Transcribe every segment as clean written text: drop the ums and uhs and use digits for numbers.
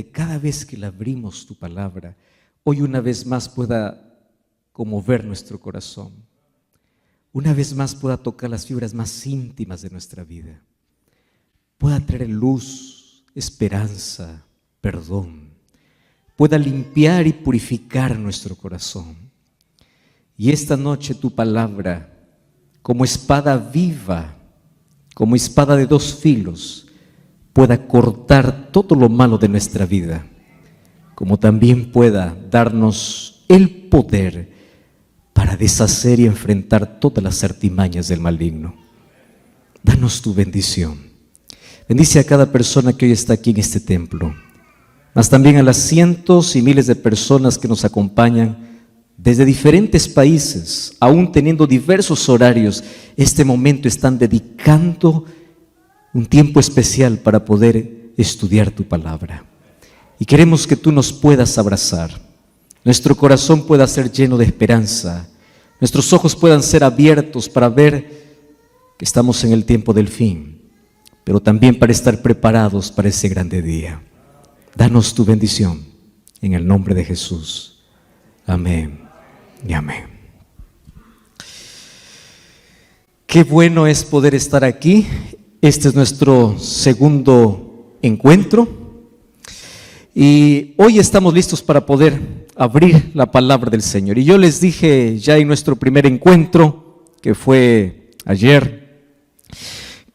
cada vez que la abrimos tu palabra, hoy una vez más pueda conmover nuestro corazón, una vez más pueda tocar las fibras más íntimas de nuestra vida, pueda traer luz, esperanza, perdón, pueda limpiar y purificar nuestro corazón. Y esta noche tu palabra, como espada viva, como espada de dos filos, pueda cortar todo lo malo de nuestra vida, como también pueda darnos el poder para deshacer y enfrentar todas las artimañas del maligno. Danos tu bendición. Bendice a cada persona que hoy está aquí en este templo, mas también a las cientos y miles de personas que nos acompañan desde diferentes países, aún teniendo diversos horarios. Este momento están dedicando un tiempo especial para poder estudiar tu palabra. Y queremos que tú nos puedas abrazar, nuestro corazón pueda ser lleno de esperanza, nuestros ojos puedan ser abiertos para ver que estamos en el tiempo del fin, pero también para estar preparados para ese grande día. Danos tu bendición en el nombre de Jesús. Amén y amén. Qué bueno es poder estar aquí. Este es nuestro segundo encuentro y hoy estamos listos para poder abrir la palabra del Señor. Y yo les dije ya en nuestro primer encuentro, que fue ayer,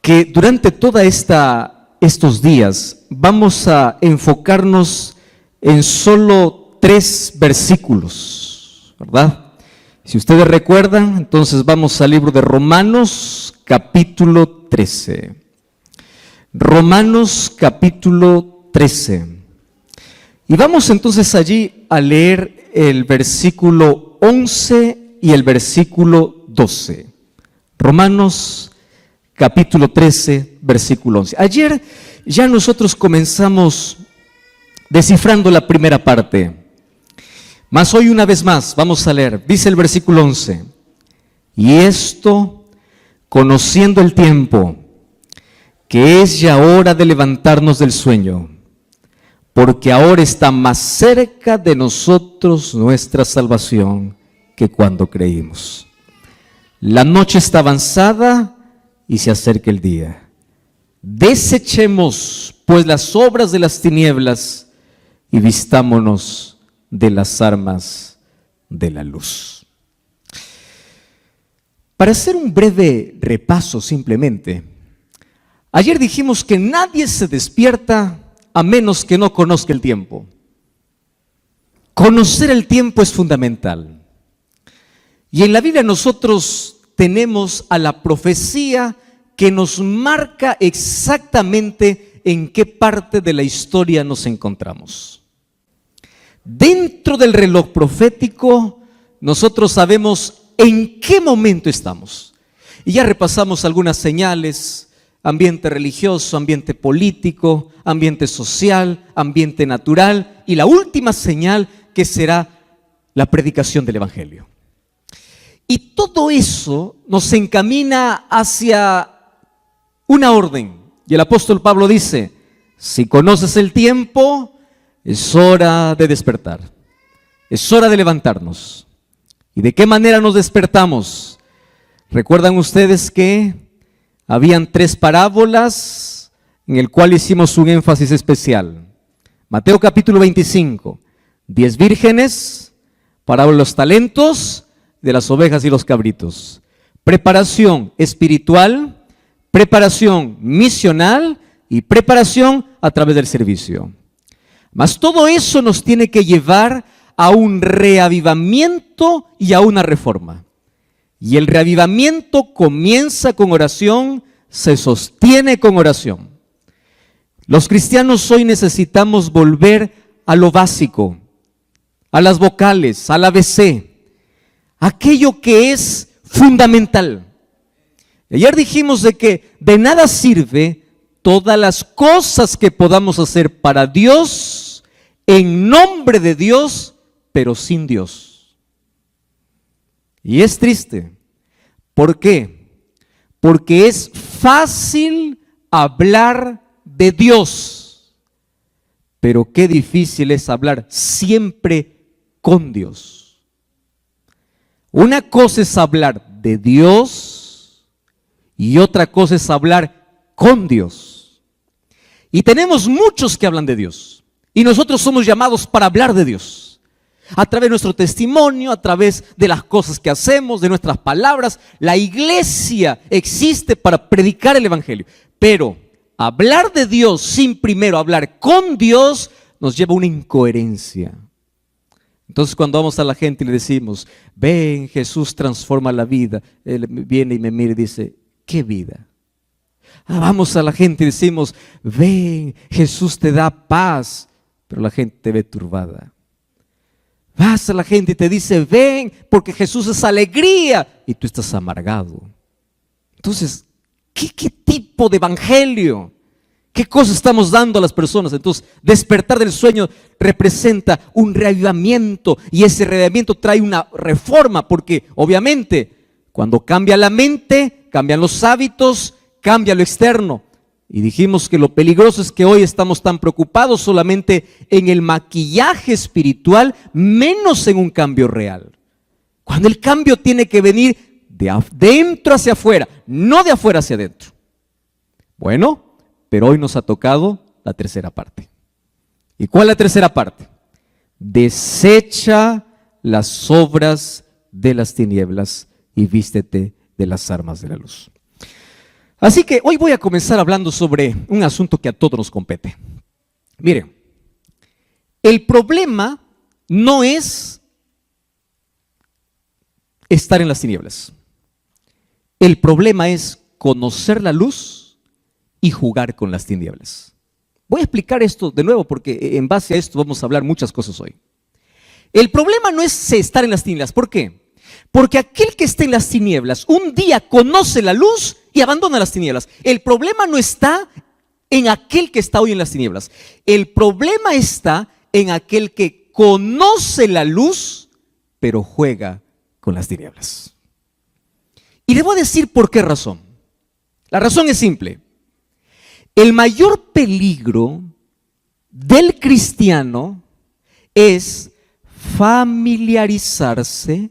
que durante toda estos días vamos a enfocarnos en solo 3 versículos, ¿verdad? Si ustedes recuerdan, entonces vamos al libro de Romanos, capítulo 13. Romanos, capítulo 13. Y vamos entonces allí a leer el versículo 11 y el versículo 12. Romanos, capítulo 13, versículo 11. Ayer ya nosotros comenzamos descifrando la primera parte, mas hoy una vez más vamos a leer. Dice el versículo 11: y esto, conociendo el tiempo, que es ya hora de levantarnos del sueño, porque ahora está más cerca de nosotros nuestra salvación que cuando creímos. La noche está avanzada y se acerca el día. Desechemos pues las obras de las tinieblas y vistámonos de las armas de la luz. Para hacer un breve repaso simplemente, ayer dijimos que nadie se despierta a menos que no conozca el tiempo. Conocer el tiempo es fundamental. Y en la Biblia nosotros tenemos a la profecía que nos marca exactamente en qué parte de la historia nos encontramos. Dentro del reloj profético nosotros sabemos en qué momento estamos. Y ya repasamos algunas señales: ambiente religioso, ambiente político, ambiente social, ambiente natural, y la última señal que será la predicación del Evangelio. Y todo eso nos encamina hacia una orden. Y el apóstol Pablo dice: si conoces el tiempo, es hora de despertar, es hora de levantarnos. ¿Y de qué manera nos despertamos? ¿Recuerdan ustedes que habían 3 parábolas en el cual hicimos un énfasis especial? Mateo capítulo 25, 10 vírgenes, parábola de los talentos, de las ovejas y los cabritos. Preparación espiritual, preparación misional y preparación a través del servicio. Mas todo eso nos tiene que llevar a un reavivamiento y a una reforma. Y el reavivamiento comienza con oración, se sostiene con oración. Los cristianos hoy necesitamos volver a lo básico, a las vocales, al ABC, aquello que es fundamental. Ayer dijimos de que de nada sirve todas las cosas que podamos hacer para Dios, en nombre de Dios, pero sin Dios. Y es triste. ¿Por qué? Porque es fácil hablar de Dios, pero qué difícil es hablar siempre con Dios. Una cosa es hablar de Dios y otra cosa es hablar con Dios. Y tenemos muchos que hablan de Dios y nosotros somos llamados para hablar de Dios. A través de nuestro testimonio, a través de las cosas que hacemos, de nuestras palabras. La iglesia existe para predicar el evangelio. Pero hablar de Dios sin primero hablar con Dios nos lleva a una incoherencia. Entonces cuando vamos a la gente y le decimos, ven, Jesús transforma la vida, él viene y me mira y dice, ¿qué vida? Vamos a la gente y decimos, ven, Jesús te da paz, pero la gente te ve turbada. Vas a la gente y te dice, ven, porque Jesús es alegría, y tú estás amargado. Entonces, ¿qué tipo de evangelio? ¿Qué cosa estamos dando a las personas? Entonces, despertar del sueño representa un reavivamiento, y ese reavivamiento trae una reforma, porque obviamente cuando cambia la mente, cambian los hábitos, cambia lo externo. Y dijimos que lo peligroso es que hoy estamos tan preocupados solamente en el maquillaje espiritual, menos en un cambio real. Cuando el cambio tiene que venir de adentro hacia afuera, no de afuera hacia adentro. Bueno, pero hoy nos ha tocado la tercera parte. ¿Y cuál es la tercera parte? Desecha las obras de las tinieblas y vístete de las armas de la luz. Así que hoy voy a comenzar hablando sobre un asunto que a todos nos compete. Miren, el problema no es estar en las tinieblas. El problema es conocer la luz y jugar con las tinieblas. Voy a explicar esto de nuevo porque en base a esto vamos a hablar muchas cosas hoy. El problema no es estar en las tinieblas. ¿Por qué? Porque aquel que está en las tinieblas un día conoce la luz y abandona las tinieblas. El problema no está en aquel que está hoy en las tinieblas. El problema está en aquel que conoce la luz, pero juega con las tinieblas. Y le voy a decir por qué razón. La razón es simple. El mayor peligro del cristiano es familiarizarse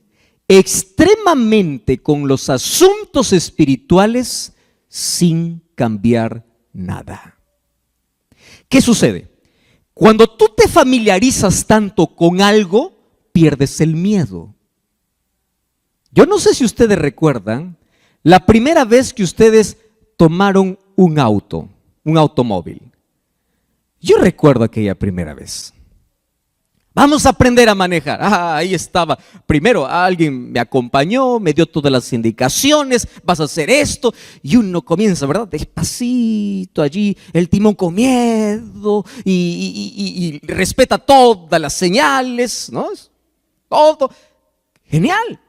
extremadamente con los asuntos espirituales sin cambiar nada. ¿Qué sucede? Cuando tú te familiarizas tanto con algo, pierdes el miedo. Yo no sé si ustedes recuerdan la primera vez que ustedes tomaron un automóvil. Yo recuerdo aquella primera vez. Vamos a aprender a manejar. Ahí estaba. Primero alguien me acompañó, me dio todas las indicaciones, vas a hacer esto. Y uno comienza, ¿verdad? Despacito allí, el timón con miedo y respeta todas las señales, ¿no? Todo. Genial.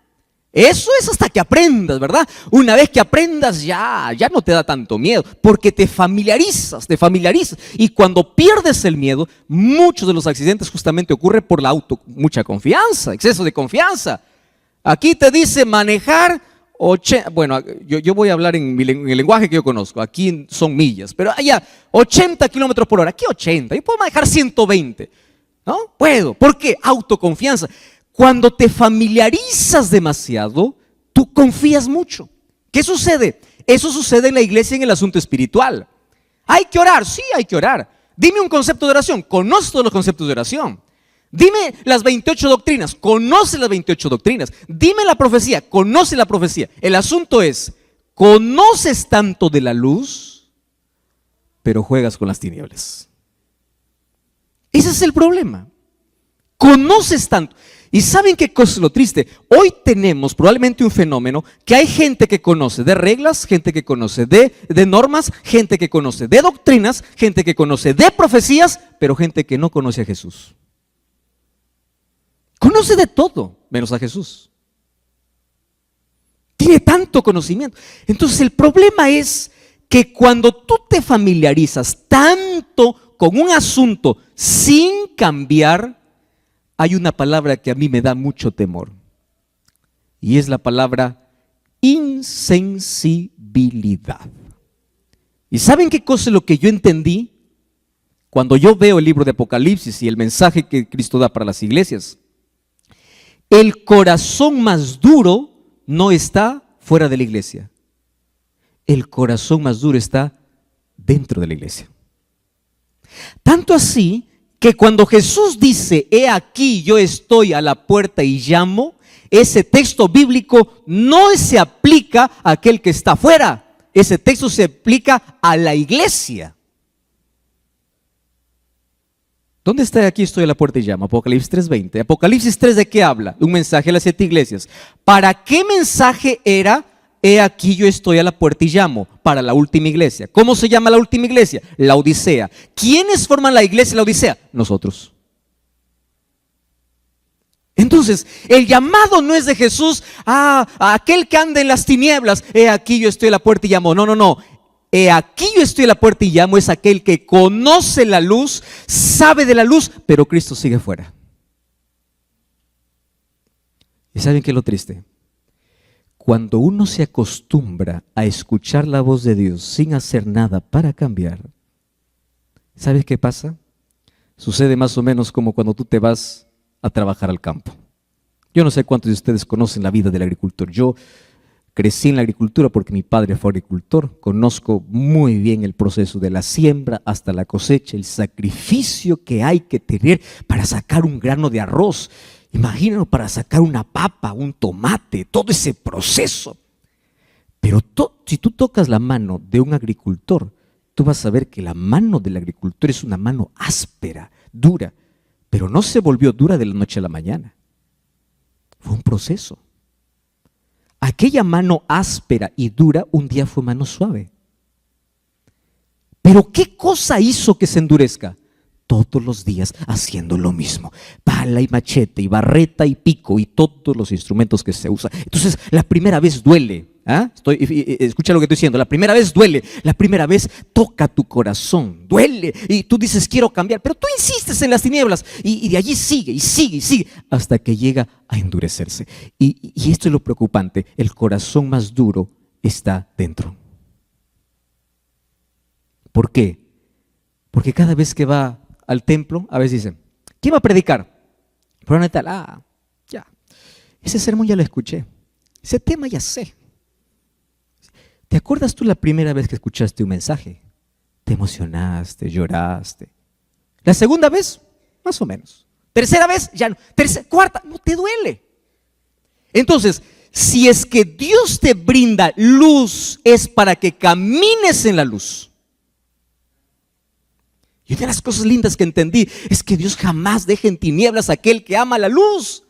Eso es hasta que aprendas, ¿verdad? Una vez que aprendas ya no te da tanto miedo, porque te familiarizas. Y cuando pierdes el miedo, muchos de los accidentes justamente ocurren por mucha confianza, exceso de confianza. Aquí te dice manejar, bueno, yo voy a hablar en el lenguaje que yo conozco, aquí son millas, pero allá 80 kilómetros por hora, aquí 80, yo puedo manejar 120, ¿no? Puedo, ¿por qué? Autoconfianza. Cuando te familiarizas demasiado, tú confías mucho. ¿Qué sucede? Eso sucede en la iglesia en el asunto espiritual. ¿Hay que orar? Sí, hay que orar. Dime un concepto de oración. Conoce todos los conceptos de oración. Dime las 28 doctrinas. Conoce las 28 doctrinas. Dime la profecía. Conoce la profecía. El asunto es, conoces tanto de la luz, pero juegas con las tinieblas. Ese es el problema. Conoces tanto. ¿Y saben qué cosa es lo triste? Hoy tenemos probablemente un fenómeno que hay gente que conoce de reglas, gente que conoce de normas, gente que conoce de doctrinas, gente que conoce de profecías, pero gente que no conoce a Jesús. Conoce de todo, menos a Jesús. Tiene tanto conocimiento. Entonces el problema es que cuando tú te familiarizas tanto con un asunto sin cambiar, hay una palabra que a mí me da mucho temor y es la palabra insensibilidad. ¿Y saben qué cosa es lo que yo entendí? Cuando yo veo el libro de Apocalipsis y el mensaje que Cristo da para las iglesias, el corazón más duro no está fuera de la iglesia. El corazón más duro está dentro de la iglesia. Tanto así que cuando Jesús dice, he aquí yo estoy a la puerta y llamo, ese texto bíblico no se aplica a aquel que está afuera. Ese texto se aplica a la iglesia. ¿Dónde está? Aquí estoy a la puerta y llamo. Apocalipsis 3:20. Apocalipsis 3, ¿de qué habla? Un mensaje a las 7 iglesias. ¿Para qué mensaje era? He aquí yo estoy a la puerta y llamo. Para la última iglesia. ¿Cómo se llama la última iglesia? La Odisea. ¿Quiénes forman la iglesia la Odisea? Nosotros. Entonces, el llamado no es de Jesús a aquel que anda en las tinieblas. He aquí yo estoy a la puerta y llamo. No, no, no. He aquí yo estoy a la puerta y llamo es aquel que conoce la luz, sabe de la luz, pero Cristo sigue fuera. ¿Y saben qué es lo triste? Cuando uno se acostumbra a escuchar la voz de Dios sin hacer nada para cambiar, ¿sabes qué pasa? Sucede más o menos como cuando tú te vas a trabajar al campo. Yo no sé cuántos de ustedes conocen la vida del agricultor. Yo crecí en la agricultura porque mi padre fue agricultor. Conozco muy bien el proceso de la siembra hasta la cosecha, el sacrificio que hay que tener para sacar un grano de arroz. Imagínalo, para sacar una papa, un tomate, todo ese proceso. Pero si tú tocas la mano de un agricultor, tú vas a ver que la mano del agricultor es una mano áspera, dura, pero no se volvió dura de la noche a la mañana. Fue un proceso. Aquella mano áspera y dura un día fue mano suave. Pero ¿qué cosa hizo que se endurezca? Todos los días haciendo lo mismo. Pala y machete y barreta y pico y todos los instrumentos que se usan. Entonces la primera vez duele. Escucha lo que estoy diciendo. La primera vez duele. La primera vez toca tu corazón. Duele. Y tú dices quiero cambiar. Pero tú insistes en las tinieblas. Y de allí sigue y sigue y sigue. Hasta que llega a endurecerse. Y esto es lo preocupante. El corazón más duro está dentro. ¿Por qué? Porque cada vez que va al templo, a veces dicen, ¿quién va a predicar? Fulano tal, ya. Ese sermón ya lo escuché. Ese tema ya sé. ¿Te acuerdas tú la primera vez que escuchaste un mensaje? Te emocionaste, lloraste. La segunda vez, más o menos. Tercera vez, ya no. Cuarta, no te duele. Entonces, si es que Dios te brinda luz, es para que camines en la luz. Y una de las cosas lindas que entendí es que Dios jamás deja en tinieblas a aquel que ama la luz.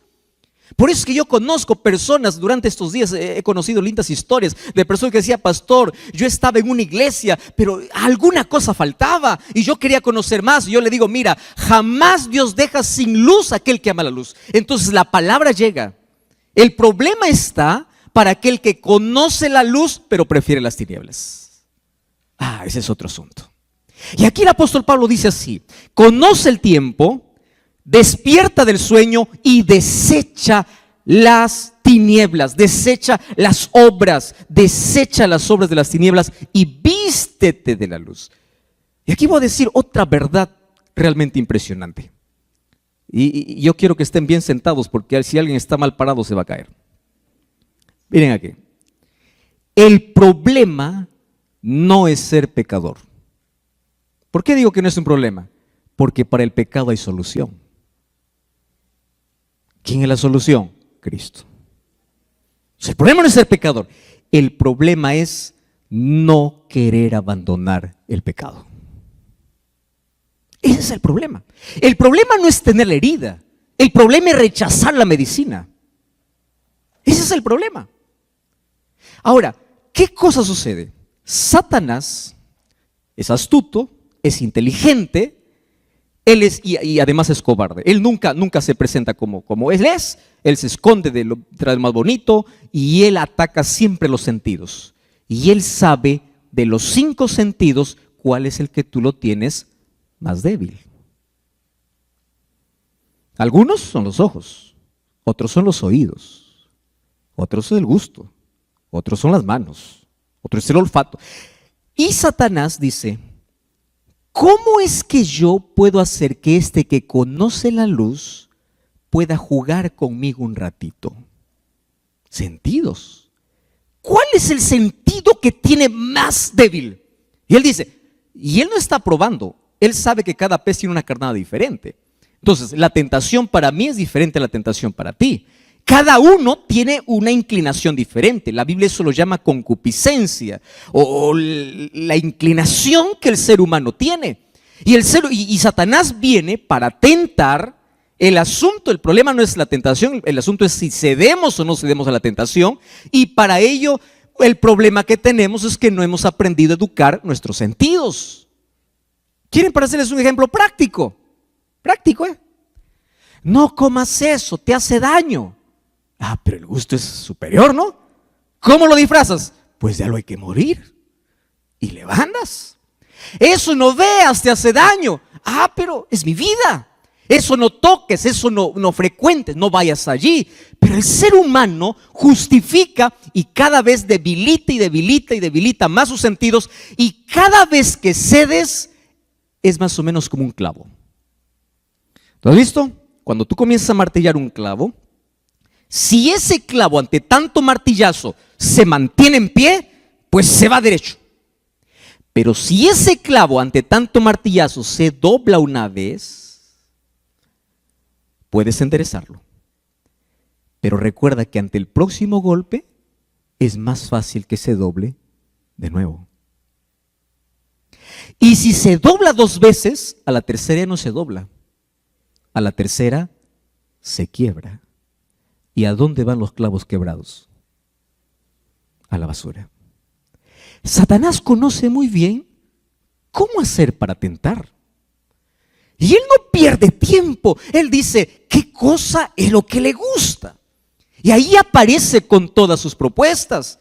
Por eso es que yo conozco personas, durante estos días he conocido lindas historias de personas que decían, pastor, yo estaba en una iglesia, pero alguna cosa faltaba y yo quería conocer más. Y yo le digo, mira, jamás Dios deja sin luz a aquel que ama la luz. Entonces la palabra llega. El problema está para aquel que conoce la luz, pero prefiere las tinieblas. Ese es otro asunto. Y aquí el apóstol Pablo dice así, conoce el tiempo, despierta del sueño y desecha las tinieblas, desecha las obras de las tinieblas y vístete de la luz. Y aquí voy a decir otra verdad realmente impresionante. Y yo quiero que estén bien sentados porque si alguien está mal parado se va a caer. Miren aquí. El problema no es ser pecador. ¿Por qué digo que no es un problema? Porque para el pecado hay solución. ¿Quién es la solución? Cristo. El problema no es ser pecador. El problema es no querer abandonar el pecado. Ese es el problema. El problema no es tener la herida. El problema es rechazar la medicina. Ese es el problema. Ahora, ¿qué cosa sucede? Satanás es astuto, es inteligente, él es y además es cobarde. Él nunca se presenta como él es. Él se esconde de lo más bonito y él ataca siempre los sentidos. Y él sabe de los 5 sentidos cuál es el que tú lo tienes más débil. Algunos son los ojos, otros son los oídos, otros son el gusto, otros son las manos, otros es el olfato. Y Satanás dice, ¿cómo es que yo puedo hacer que este que conoce la luz pueda jugar conmigo un ratito? Sentidos. ¿Cuál es el sentido que tiene más débil? Y él dice, y él no está probando, él sabe que cada pez tiene una carnada diferente. Entonces, la tentación para mí es diferente a la tentación para ti. Cada uno tiene una inclinación diferente. La Biblia eso lo llama concupiscencia o la inclinación que el ser humano tiene. Y Satanás viene para tentar. El problema no es la tentación, el asunto es si cedemos o no cedemos a la tentación. Y para ello, el problema que tenemos es que no hemos aprendido a educar nuestros sentidos. ¿Quieren para hacerles un ejemplo práctico? Práctico, ¿eh? No comas eso, te hace daño. Ah, pero el gusto es superior, ¿no? ¿Cómo lo disfrazas? Pues ya lo hay que morir. Y le bandas. Eso no veas, te hace daño. Ah, pero es mi vida. Eso no toques, eso no frecuentes, no vayas allí. Pero el ser humano justifica y cada vez debilita y debilita y debilita más sus sentidos. Y cada vez que cedes es más o menos como un clavo. ¿Lo has visto? Cuando tú comienzas a martillar un clavo, si ese clavo ante tanto martillazo se mantiene en pie, pues se va derecho. Pero si ese clavo ante tanto martillazo se dobla una vez, puedes enderezarlo. Pero recuerda que ante el próximo golpe es más fácil que se doble de nuevo. Y si se dobla 2 veces, a la tercera ya no se dobla. A la tercera se quiebra. ¿Y a dónde van los clavos quebrados? A la basura. Satanás conoce muy bien cómo hacer para tentar. Y él no pierde tiempo. Él dice, ¿qué cosa es lo que le gusta? Y ahí aparece con todas sus propuestas.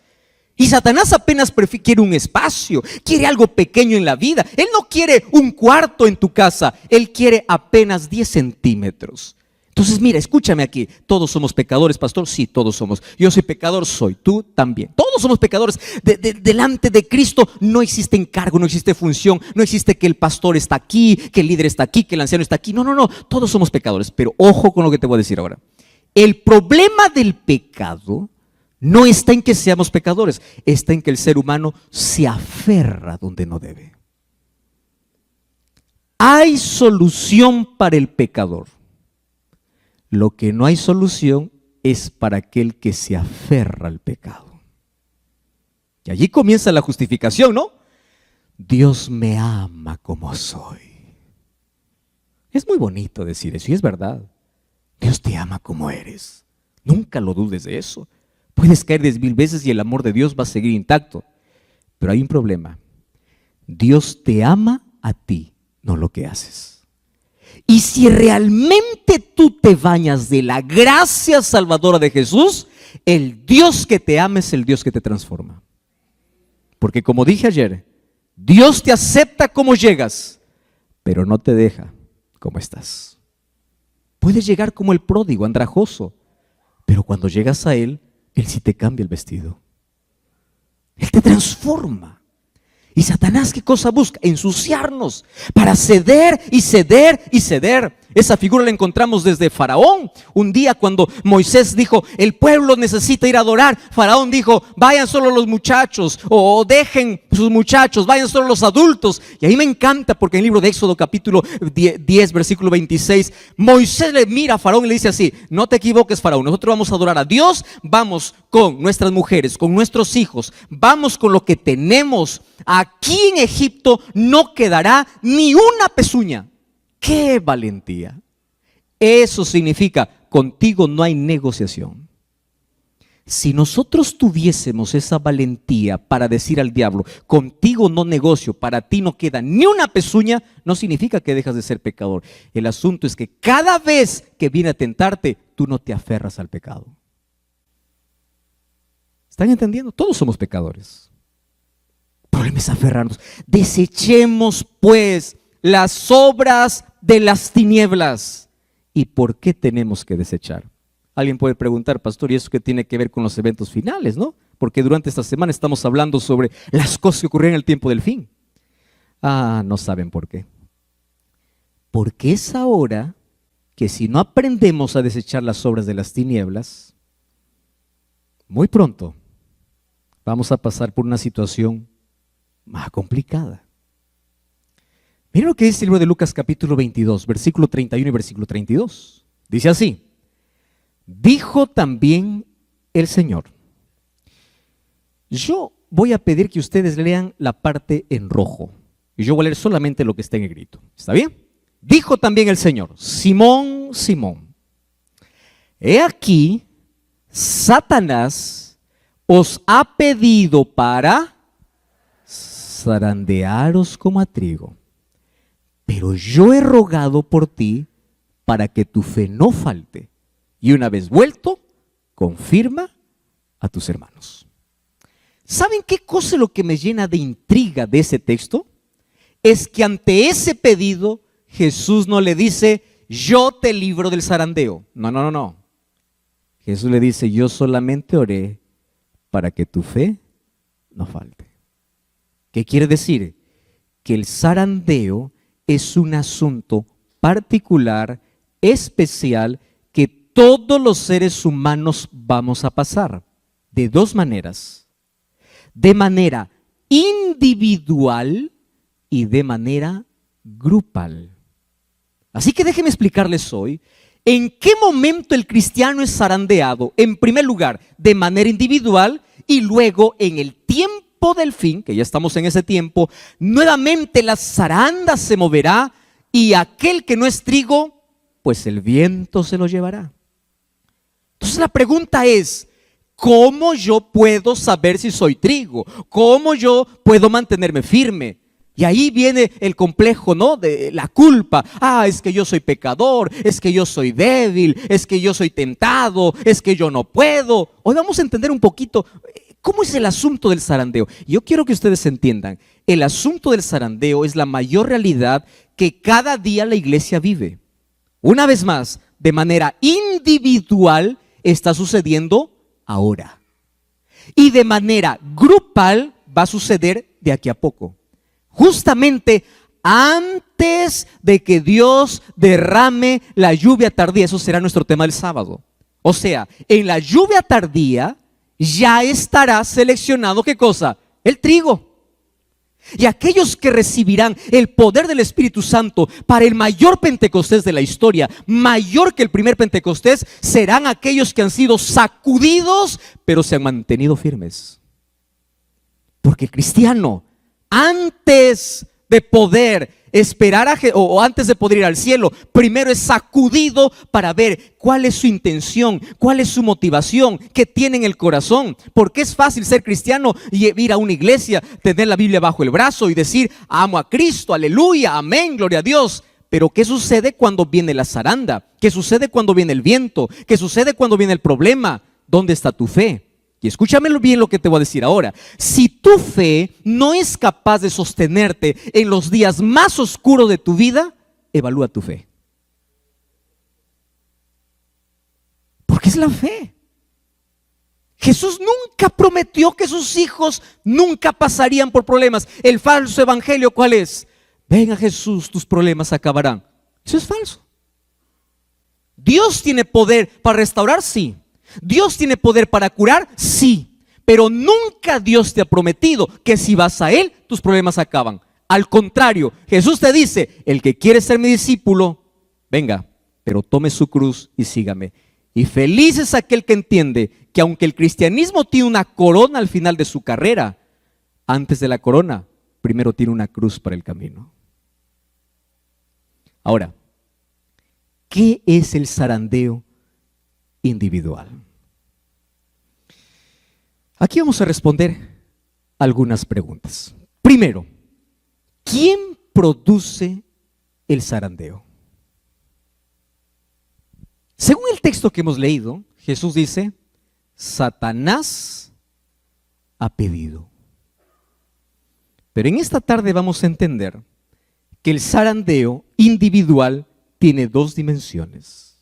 Y Satanás apenas quiere un espacio, quiere algo pequeño en la vida. Él no quiere un cuarto en tu casa, él quiere apenas 10 centímetros. Entonces mira, escúchame aquí, todos somos pecadores, pastor, sí, todos somos. Yo soy pecador, soy, tú también. Todos somos pecadores. Delante de Cristo no existe encargo, no existe función, no existe que el pastor está aquí, que el líder está aquí, que el anciano está aquí. No, todos somos pecadores. Pero ojo con lo que te voy a decir ahora. El problema del pecado no está en que seamos pecadores, está en que el ser humano se aferra donde no debe. Hay solución para el pecador. Lo que no hay solución es para aquel que se aferra al pecado. Y allí comienza la justificación, ¿no? Dios me ama como soy. Es muy bonito decir eso y es verdad. Dios te ama como eres. Nunca lo dudes de eso. Puedes caer 10,000 veces y el amor de Dios va a seguir intacto. Pero hay un problema. Dios te ama a ti, no lo que haces. Y si realmente tú te bañas de la gracia salvadora de Jesús, el Dios que te ama es el Dios que te transforma. Porque como dije ayer, Dios te acepta como llegas, pero no te deja como estás. Puedes llegar como el pródigo, andrajoso, pero cuando llegas a Él, Él sí te cambia el vestido. Él te transforma. ¿Y Satanás qué cosa busca? Ensuciarnos para ceder y ceder y ceder. Esa figura la encontramos desde Faraón. Un día cuando Moisés dijo, el pueblo necesita ir a adorar, Faraón dijo, vayan solo los muchachos o dejen sus muchachos, vayan solo los adultos. Y ahí me encanta porque en el libro de Éxodo capítulo 10 versículo 26, Moisés le mira a Faraón y le dice así, no te equivoques, Faraón, nosotros vamos a adorar a Dios, vamos con nuestras mujeres, con nuestros hijos, vamos con lo que tenemos. Aquí en Egipto no quedará ni una pezuña. ¡Qué valentía! Eso significa, contigo no hay negociación. Si nosotros tuviésemos esa valentía para decir al diablo, contigo no negocio, para ti no queda ni una pezuña, no significa que dejas de ser pecador. El asunto es que cada vez que viene a tentarte, tú no te aferras al pecado. ¿Están entendiendo? Todos somos pecadores. El problema es aferrarnos. Desechemos pues las obras de las tinieblas. ¿Y por qué tenemos que desechar? Alguien puede preguntar, pastor, ¿y eso qué tiene que ver con los eventos finales, no? Porque durante esta semana estamos hablando sobre las cosas que ocurrieron en el tiempo del fin. No saben por qué. Porque es ahora que si no aprendemos a desechar las obras de las tinieblas, muy pronto vamos a pasar por una situación más complicada. Miren lo que dice el libro de Lucas capítulo 22, versículo 31 y versículo 32. Dice así: dijo también el Señor. Yo voy a pedir que ustedes lean la parte en rojo y yo voy a leer solamente lo que está en negrito. ¿Está bien? Dijo también el Señor: Simón, Simón, he aquí Satanás os ha pedido para zarandearos como a trigo, pero yo he rogado por ti para que tu fe no falte, y una vez vuelto, confirma a tus hermanos. ¿Saben qué cosa es lo que me llena de intriga de ese texto? Es que ante ese pedido Jesús no le dice: yo te libro del zarandeo. No. Jesús le dice: yo solamente oré para que tu fe no falte. ¿Qué quiere decir? Que el zarandeo es un asunto particular, especial, que todos los seres humanos vamos a pasar de dos maneras: de manera individual y de manera grupal. Así que déjenme explicarles hoy en qué momento el cristiano es zarandeado. En primer lugar, de manera individual, y luego en el tiempo del fin, que ya estamos en ese tiempo, nuevamente la zaranda se moverá y aquel que no es trigo, pues el viento se lo llevará. Entonces la pregunta es: ¿cómo yo puedo saber si soy trigo? ¿Cómo yo puedo mantenerme firme? Y ahí viene el complejo, ¿no? De la culpa. Es que yo soy pecador, es que yo soy débil, es que yo soy tentado, es que yo no puedo. Hoy vamos a entender un poquito cómo es el asunto del zarandeo. Yo quiero que ustedes entiendan, el asunto del zarandeo es la mayor realidad que cada día la iglesia vive. Una vez más, de manera individual está sucediendo ahora. Y de manera grupal va a suceder de aquí a poco. Justamente antes de que Dios derrame la lluvia tardía. Eso será nuestro tema del sábado. O sea, en la lluvia tardía ya estará seleccionado, ¿qué cosa? El trigo. Y aquellos que recibirán el poder del Espíritu Santo para el mayor Pentecostés de la historia, mayor que el primer Pentecostés, serán aquellos que han sido sacudidos, pero se han mantenido firmes. Porque el cristiano, antes de poder esperar o antes de poder ir al cielo, primero es sacudido para ver cuál es su intención, cuál es su motivación, qué tiene en el corazón. Porque es fácil ser cristiano y ir a una iglesia, tener la Biblia bajo el brazo y decir: amo a Cristo, aleluya, amén, gloria a Dios. Pero ¿qué sucede cuando viene la zaranda? ¿Qué sucede cuando viene el viento? ¿Qué sucede cuando viene el problema? ¿Dónde está tu fe? Y escúchame bien lo que te voy a decir ahora. Si tu fe no es capaz de sostenerte en los días más oscuros de tu vida, evalúa tu fe. Porque es la fe. Jesús nunca prometió que sus hijos nunca pasarían por problemas. El falso evangelio, ¿cuál es? Ven a Jesús, tus problemas acabarán. Eso es falso. Dios tiene poder para restaurar, sí. Dios tiene poder para curar, sí. Pero nunca Dios te ha prometido que si vas a Él, tus problemas acaban. Al contrario, Jesús te dice: el que quiere ser mi discípulo, venga, pero tome su cruz y sígame. Y feliz es aquel que entiende que aunque el cristianismo tiene una corona al final de su carrera, antes de la corona, primero tiene una cruz para el camino. Ahora, ¿qué es el zarandeo individual? Aquí vamos a responder algunas preguntas. Primero, ¿quién produce el zarandeo? Según el texto que hemos leído, Jesús dice: Satanás ha pedido. Pero en esta tarde vamos a entender que el zarandeo individual tiene dos dimensiones.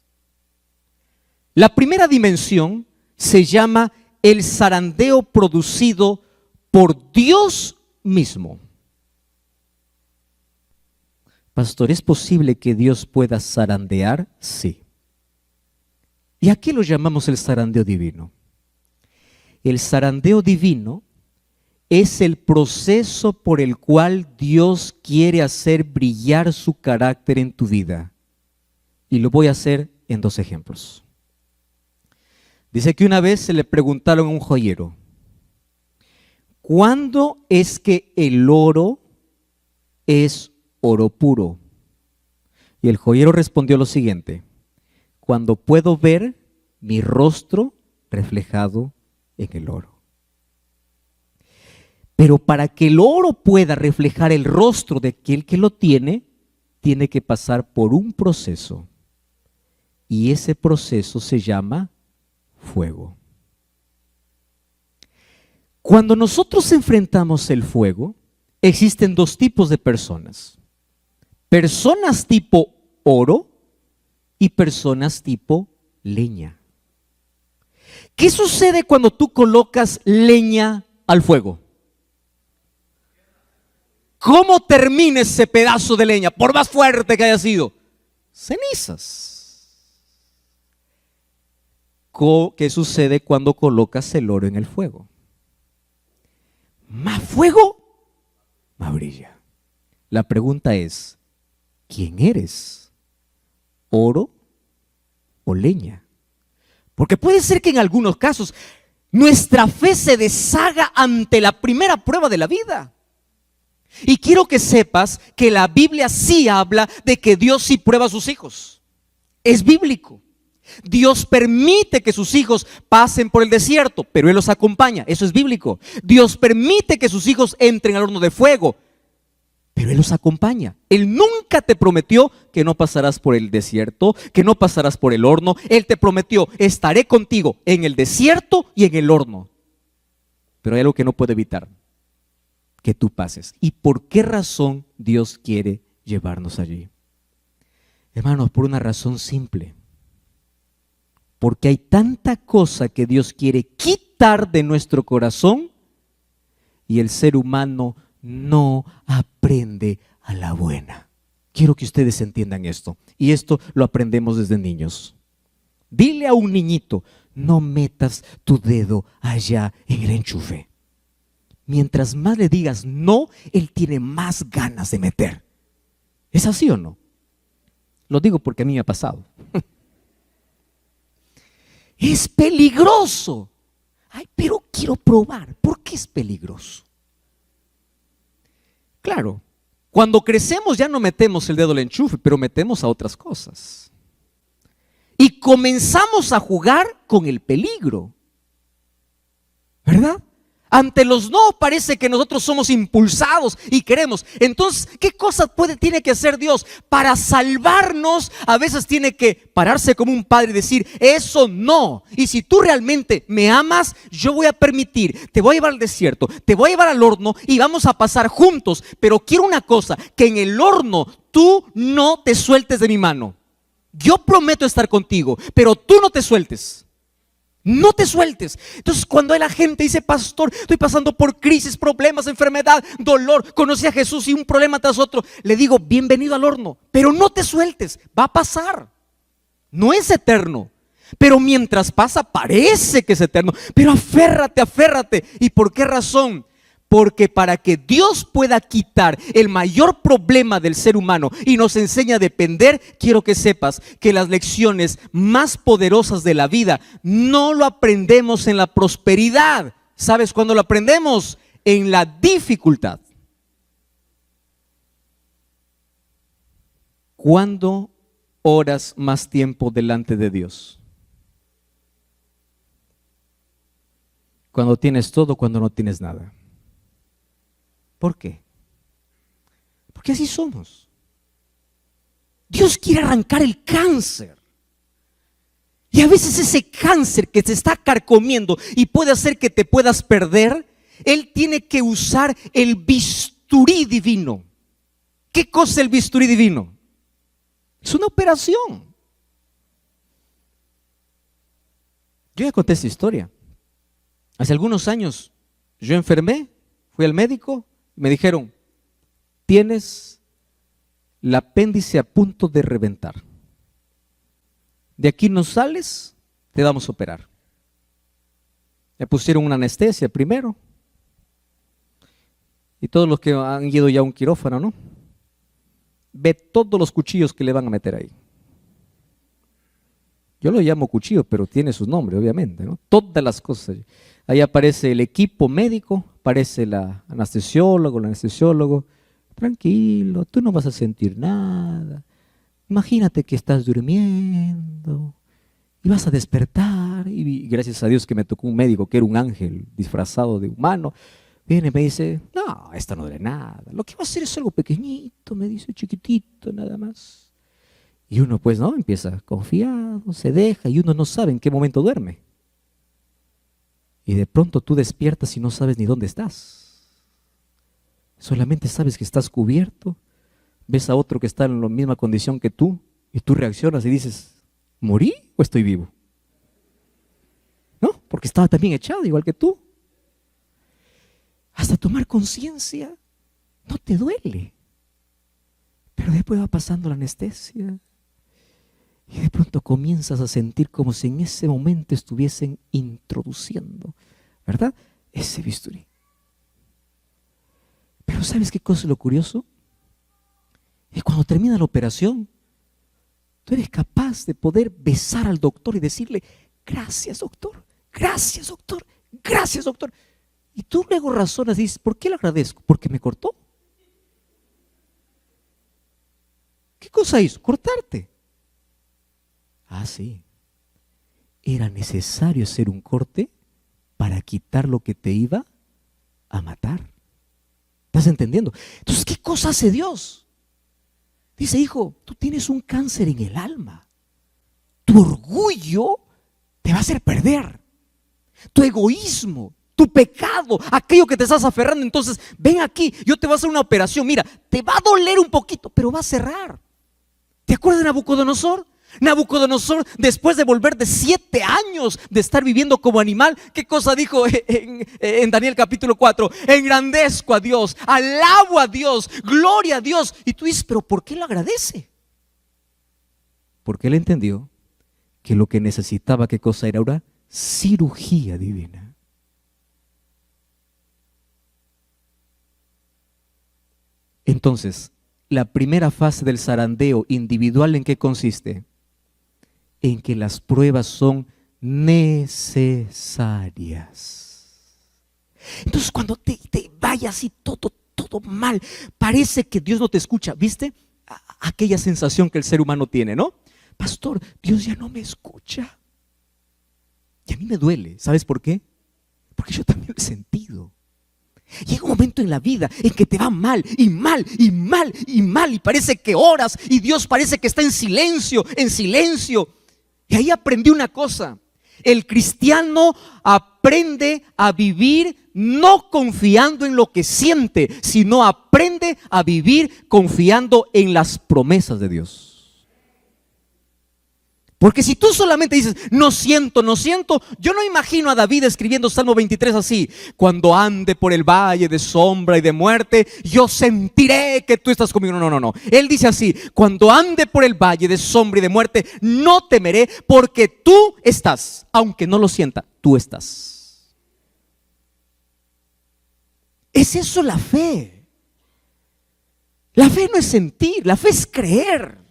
La primera dimensión se llama el zarandeo producido por Dios mismo. Pastor, ¿es posible que Dios pueda zarandear? Sí. ¿Y a qué lo llamamos el zarandeo divino? El zarandeo divino es el proceso por el cual Dios quiere hacer brillar su carácter en tu vida. Y lo voy a hacer en 2 ejemplos. Dice que una vez se le preguntaron a un joyero, ¿cuándo es que el oro es oro puro? Y el joyero respondió lo siguiente: cuando puedo ver mi rostro reflejado en el oro. Pero para que el oro pueda reflejar el rostro de aquel que lo tiene que pasar por un proceso. Y ese proceso se llama fuego. Cuando nosotros enfrentamos el fuego, existen 2 tipos de personas. Personas tipo oro y personas tipo leña. ¿Qué sucede cuando tú colocas leña al fuego? ¿Cómo termina ese pedazo de leña? Por más fuerte que haya sido, cenizas. ¿Qué sucede cuando colocas el oro en el fuego? Más fuego, más brilla. La pregunta es, ¿quién eres? ¿Oro o leña? Porque puede ser que en algunos casos nuestra fe se deshaga ante la primera prueba de la vida. Y quiero que sepas que la Biblia sí habla de que Dios sí prueba a sus hijos. Es bíblico. Dios permite que sus hijos pasen por el desierto, pero Él los acompaña. Eso es bíblico. Dios permite que sus hijos entren al horno de fuego, pero Él los acompaña. Él nunca te prometió que no pasarás por el desierto, que no pasarás por el horno. Él te prometió: estaré contigo en el desierto y en el horno. Pero hay algo que no puede evitar: que tú pases. ¿Y por qué razón Dios quiere llevarnos allí? Hermanos, por una razón simple. Porque hay tanta cosa que Dios quiere quitar de nuestro corazón y el ser humano no aprende a la buena. Quiero que ustedes entiendan esto, y esto lo aprendemos desde niños. Dile a un niñito: no metas tu dedo allá en el enchufe. Mientras más le digas no, él tiene más ganas de meter. ¿Es así o no? Lo digo porque a mí me ha pasado. Es peligroso. Ay, pero quiero probar. ¿Por qué es peligroso? Claro, cuando crecemos ya no metemos el dedo al enchufe, pero metemos a otras cosas. Y comenzamos a jugar con el peligro, ¿verdad? Ante los no parece que nosotros somos impulsados y queremos. Entonces, ¿qué cosa tiene que hacer Dios? Para salvarnos, a veces tiene que pararse como un padre y decir: eso no. Y si tú realmente me amas, yo voy a permitir, te voy a llevar al desierto, te voy a llevar al horno y vamos a pasar juntos. Pero quiero una cosa: que en el horno tú no te sueltes de mi mano. Yo prometo estar contigo, pero tú no te sueltes. No te sueltes. Entonces, cuando la gente dice: pastor, estoy pasando por crisis, problemas, enfermedad, dolor, conocí a Jesús y un problema tras otro, le digo: bienvenido al horno, pero no te sueltes, va a pasar. No es eterno, pero mientras pasa parece que es eterno. Pero aférrate, aférrate. ¿Y por qué razón? Porque para que Dios pueda quitar el mayor problema del ser humano y nos enseñe a depender, quiero que sepas que las lecciones más poderosas de la vida no lo aprendemos en la prosperidad. ¿Sabes cuándo lo aprendemos? En la dificultad. ¿Cuándo oras más tiempo delante de Dios? Cuando tienes todo, cuando no tienes nada. ¿Por qué? Porque así somos. Dios quiere arrancar el cáncer. Y a veces ese cáncer que te está carcomiendo y puede hacer que te puedas perder, Él tiene que usar el bisturí divino. ¿Qué cosa es el bisturí divino? Es una operación. Yo ya conté esta historia. Hace algunos años yo enfermé, fui al médico. Me dijeron: tienes el apéndice a punto de reventar. De aquí no sales, te vamos a operar. Me pusieron una anestesia primero. Y todos los que han ido ya a un quirófano, ¿no? Ve todos los cuchillos que le van a meter ahí. Yo lo llamo cuchillo, pero tiene su nombre, obviamente, ¿no? Todas las cosas. Ahí aparece el equipo médico, aparece la anestesiólogo, el anestesiólogo. Tranquilo, tú no vas a sentir nada. Imagínate que estás durmiendo y vas a despertar. Y gracias a Dios que me tocó un médico que era un ángel disfrazado de humano. Viene y me dice, no, esta no duele nada. Lo que va a hacer es algo pequeñito, me dice, chiquitito, nada más. Y uno pues no, empieza confiado, se deja y uno no sabe en qué momento duerme. Y de pronto tú despiertas y no sabes ni dónde estás. Solamente sabes que estás cubierto, ves a otro que está en la misma condición que tú y tú reaccionas y dices, ¿morí o estoy vivo? ¿No? Porque estaba también echado igual que tú. Hasta tomar conciencia no te duele. Pero después va pasando la anestesia y de pronto comienzas a sentir como si en ese momento estuviesen introduciendo, ¿verdad?, ese bisturí. Pero ¿sabes qué cosa es lo curioso? Es cuando termina la operación, tú eres capaz de poder besar al doctor y decirle, gracias doctor, gracias doctor, gracias doctor. Y tú luego razonas y dices, ¿por qué le agradezco? Porque me cortó. ¿Qué cosa hizo? Cortarte. Ah, sí. Era necesario hacer un corte para quitar lo que te iba a matar. ¿Estás entendiendo? Entonces, ¿qué cosa hace Dios? Dice, hijo, tú tienes un cáncer en el alma. Tu orgullo te va a hacer perder. Tu egoísmo, tu pecado, aquello que te estás aferrando. Entonces, ven aquí, yo te voy a hacer una operación. Mira, te va a doler un poquito, pero va a cerrar. ¿Te acuerdas de Nabucodonosor? Nabucodonosor, después de volver de 7 años de estar viviendo como animal, ¿qué cosa dijo en Daniel capítulo 4? Engrandezco a Dios, alabo a Dios, gloria a Dios. Y tú dices, ¿pero por qué lo agradece? Porque él entendió que lo que necesitaba, ¿qué cosa era? Una cirugía divina. Entonces, la primera fase del zarandeo individual, ¿en qué consiste? En que las pruebas son necesarias. Entonces cuando te vaya así todo mal, parece que Dios no te escucha. ¿Viste? Aquella sensación que el ser humano tiene, ¿no? Pastor, Dios ya no me escucha. Y a mí me duele. ¿Sabes por qué? Porque yo también lo he sentido. Llega un momento en la vida en que te va mal y mal y mal y mal y parece que oras y Dios parece que está en silencio, en silencio. Y ahí aprendí una cosa: el cristiano aprende a vivir no confiando en lo que siente, sino aprende a vivir confiando en las promesas de Dios. Porque si tú solamente dices, no siento, yo no imagino a David escribiendo Salmo 23 así: cuando ande por el valle de sombra y de muerte, yo sentiré que tú estás conmigo. No. Él dice así: cuando ande por el valle de sombra y de muerte, no temeré, porque tú estás. Aunque no lo sienta, tú estás. Es eso la fe. La fe no es sentir, la fe es creer.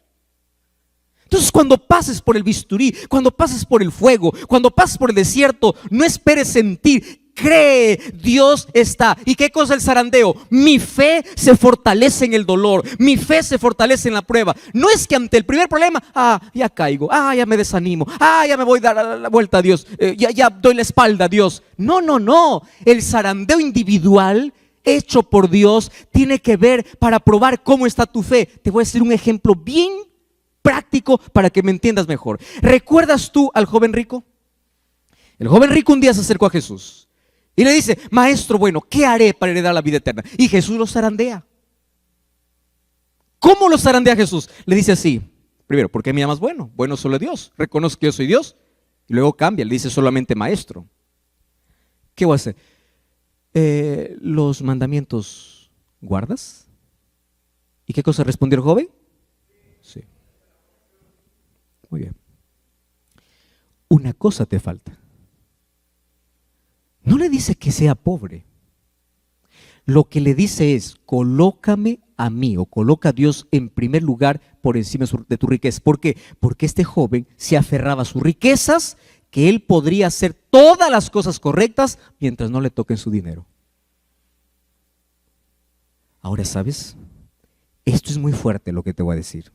Entonces cuando pases por el bisturí, cuando pases por el fuego, cuando pases por el desierto, no esperes sentir, cree, Dios está. ¿Y qué cosa es el zarandeo? Mi fe se fortalece en el dolor, mi fe se fortalece en la prueba. No es que ante el primer problema, ya caigo, ya me desanimo, ya me voy a dar la vuelta a Dios, ya doy la espalda a Dios. No, el zarandeo individual hecho por Dios tiene que ver para probar cómo está tu fe. Te voy a decir un ejemplo bien práctico para que me entiendas mejor. ¿Recuerdas tú al joven rico? El joven rico un día se acercó a Jesús y le dice: maestro bueno, ¿qué haré para heredar la vida eterna? Y Jesús lo zarandea. ¿Cómo lo zarandea Jesús? Le dice así: primero, ¿por qué me llamas bueno? Bueno solo Dios, reconozco que yo soy Dios. Y luego cambia, le dice solamente maestro. ¿Qué voy a hacer? ¿Los mandamientos guardas? ¿Y qué cosa respondió el joven? Muy bien. Una cosa te falta. No le dice que sea pobre. Lo que le dice es, colócame a mí, o coloca a Dios en primer lugar por encima de tu riqueza. ¿Por qué? Porque este joven se aferraba a sus riquezas, que él podría hacer todas las cosas correctas mientras no le toquen su dinero. Ahora, ¿sabes? Esto es muy fuerte lo que te voy a decir.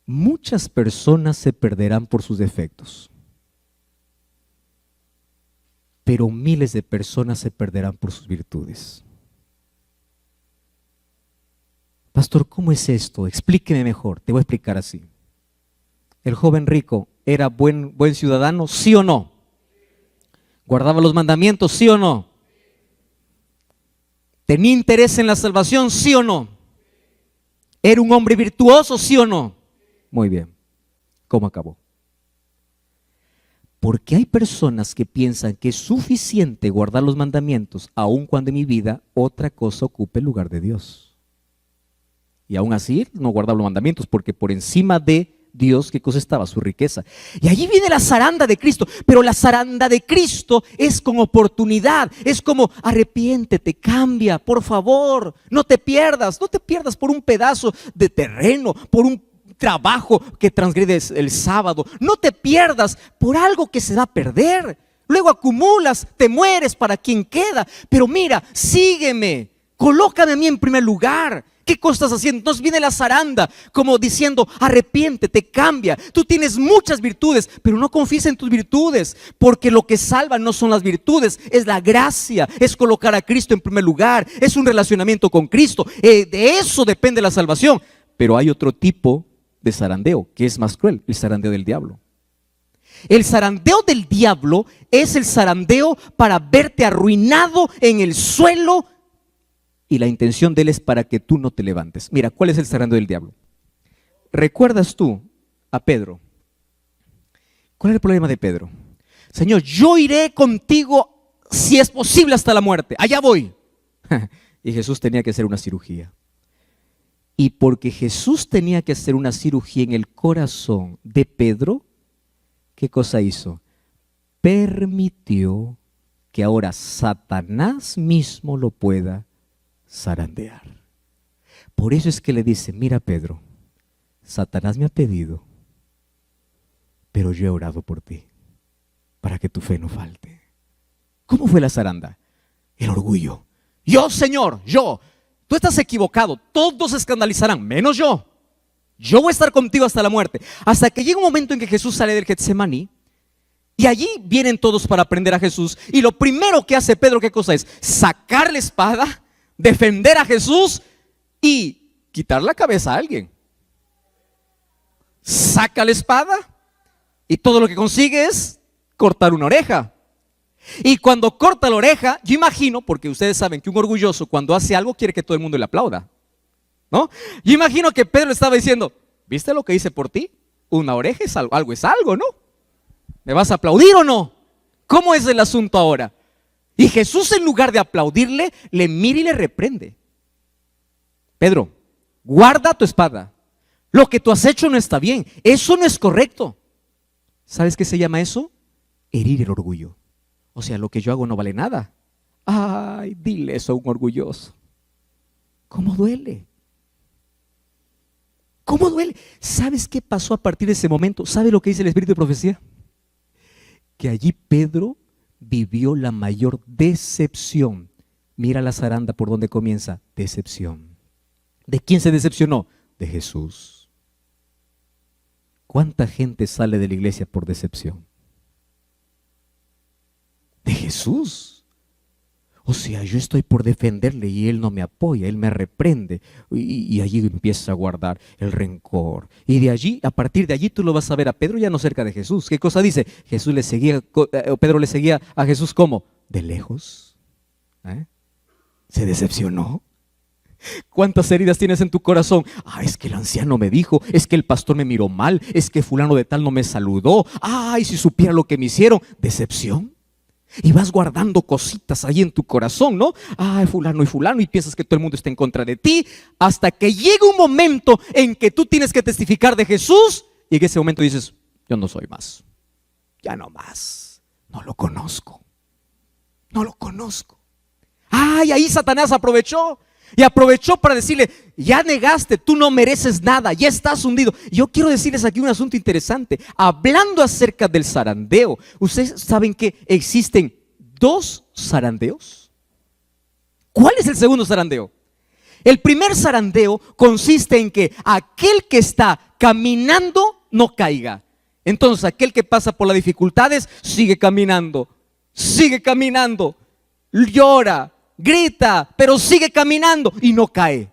Muchas personas se perderán por sus defectos, pero miles de personas se perderán por sus virtudes. Pastor, ¿cómo es esto? Explíqueme mejor. Te voy a explicar así. ¿El joven rico era buen ciudadano? ¿Sí o no? ¿Guardaba los mandamientos? ¿Sí o no? ¿Tenía interés en la salvación? ¿Sí o no? ¿Era un hombre virtuoso? ¿Sí o no? Muy bien. ¿Cómo acabó? Porque hay personas que piensan que es suficiente guardar los mandamientos, aun cuando en mi vida otra cosa ocupe el lugar de Dios. Y aún así no guardaba los mandamientos, porque por encima de Dios, ¿qué cosa estaba? Su riqueza. Y allí viene la zaranda de Cristo. Pero la zaranda de Cristo es con oportunidad. Es como, arrepiéntete, cambia, por favor. No te pierdas por un pedazo de terreno, por un trabajo que transgredes el sábado. No te pierdas por algo que se va a perder. Luego acumulas, te mueres para quien queda. Pero mira, sígueme, colócame a mí en primer lugar. ¿Qué cosa estás haciendo? Entonces viene la zaranda como diciendo, arrepiéntete, cambia. Tú tienes muchas virtudes, pero no confíes en tus virtudes, porque lo que salva no son las virtudes, es la gracia, es colocar a Cristo en primer lugar, es un relacionamiento con Cristo. De eso depende la salvación. Pero hay otro tipo de zarandeo que es más cruel, el zarandeo del diablo. El zarandeo del diablo es el zarandeo para verte arruinado en el suelo, y la intención de él es para que tú no te levantes. Mira, ¿cuál es el zarandeo del diablo? ¿Recuerdas tú a Pedro? ¿Cuál es el problema de Pedro? Señor, yo iré contigo si es posible hasta la muerte. Allá voy. Y Jesús tenía que hacer una cirugía. Y porque Jesús tenía que hacer una cirugía en el corazón de Pedro, ¿qué cosa hizo? Permitió que ahora Satanás mismo lo pueda zarandear. Por eso es que le dice, mira Pedro, Satanás me ha pedido, pero yo he orado por ti, para que tu fe no falte. ¿Cómo fue la zaranda? El orgullo. Yo, Señor, yo. Tú estás equivocado, todos se escandalizarán, menos yo. Yo voy a estar contigo hasta la muerte. Hasta que llega un momento en que Jesús sale del Getsemaní, y allí vienen todos para prender a Jesús. Y lo primero que hace Pedro, ¿qué cosa es? Sacar la espada, defender a Jesús y quitar la cabeza a alguien. Saca la espada y todo lo que consigue es cortar una oreja. Y cuando corta la oreja, yo imagino, porque ustedes saben que un orgulloso cuando hace algo quiere que todo el mundo le aplauda, ¿no? Yo imagino que Pedro estaba diciendo, ¿viste lo que hice por ti? Una oreja es algo, algo es algo, ¿no? ¿Me vas a aplaudir o no? ¿Cómo es el asunto ahora? Y Jesús, en lugar de aplaudirle, le mira y le reprende. Pedro, guarda tu espada. Lo que tú has hecho no está bien. Eso no es correcto. ¿Sabes qué se llama eso? Herir el orgullo. O sea, lo que yo hago no vale nada. Ay, dile eso a un orgulloso. ¿Cómo duele? ¿Cómo duele? ¿Sabes qué pasó a partir de ese momento? ¿Sabe lo que dice el Espíritu de Profecía? Que allí Pedro vivió la mayor decepción. Mira la zaranda por donde comienza. Decepción. ¿De quién se decepcionó? De Jesús. ¿Cuánta gente sale de la iglesia por decepción? De Jesús. O sea, yo estoy por defenderle y él no me apoya, él me reprende. Y allí empieza a guardar el rencor. Y de allí, a partir de allí tú lo vas a ver a Pedro ya no cerca de Jesús. ¿Qué cosa dice? Jesús le seguía, Pedro le seguía a Jesús ¿cómo? De lejos. ¿Se decepcionó? ¿Cuántas heridas tienes en tu corazón? Es que el anciano me dijo, es que el pastor me miró mal, es que fulano de tal no me saludó. Si supiera lo que me hicieron. Decepción. Y vas guardando cositas ahí en tu corazón, ¿no? Fulano, y piensas que todo el mundo está en contra de ti, hasta que llega un momento en que tú tienes que testificar de Jesús y en ese momento dices, yo no soy más, ya no más, no lo conozco, no lo conozco. Ay, ahí Satanás aprovechó para decirle, ya negaste, tú no mereces nada, ya estás hundido. Yo quiero decirles aquí un asunto interesante, hablando acerca del zarandeo. ¿Ustedes saben que existen dos zarandeos? ¿Cuál es el segundo zarandeo? El primer zarandeo consiste en que aquel que está caminando no caiga. Entonces aquel que pasa por las dificultades sigue caminando, llora, grita, pero sigue caminando y no cae.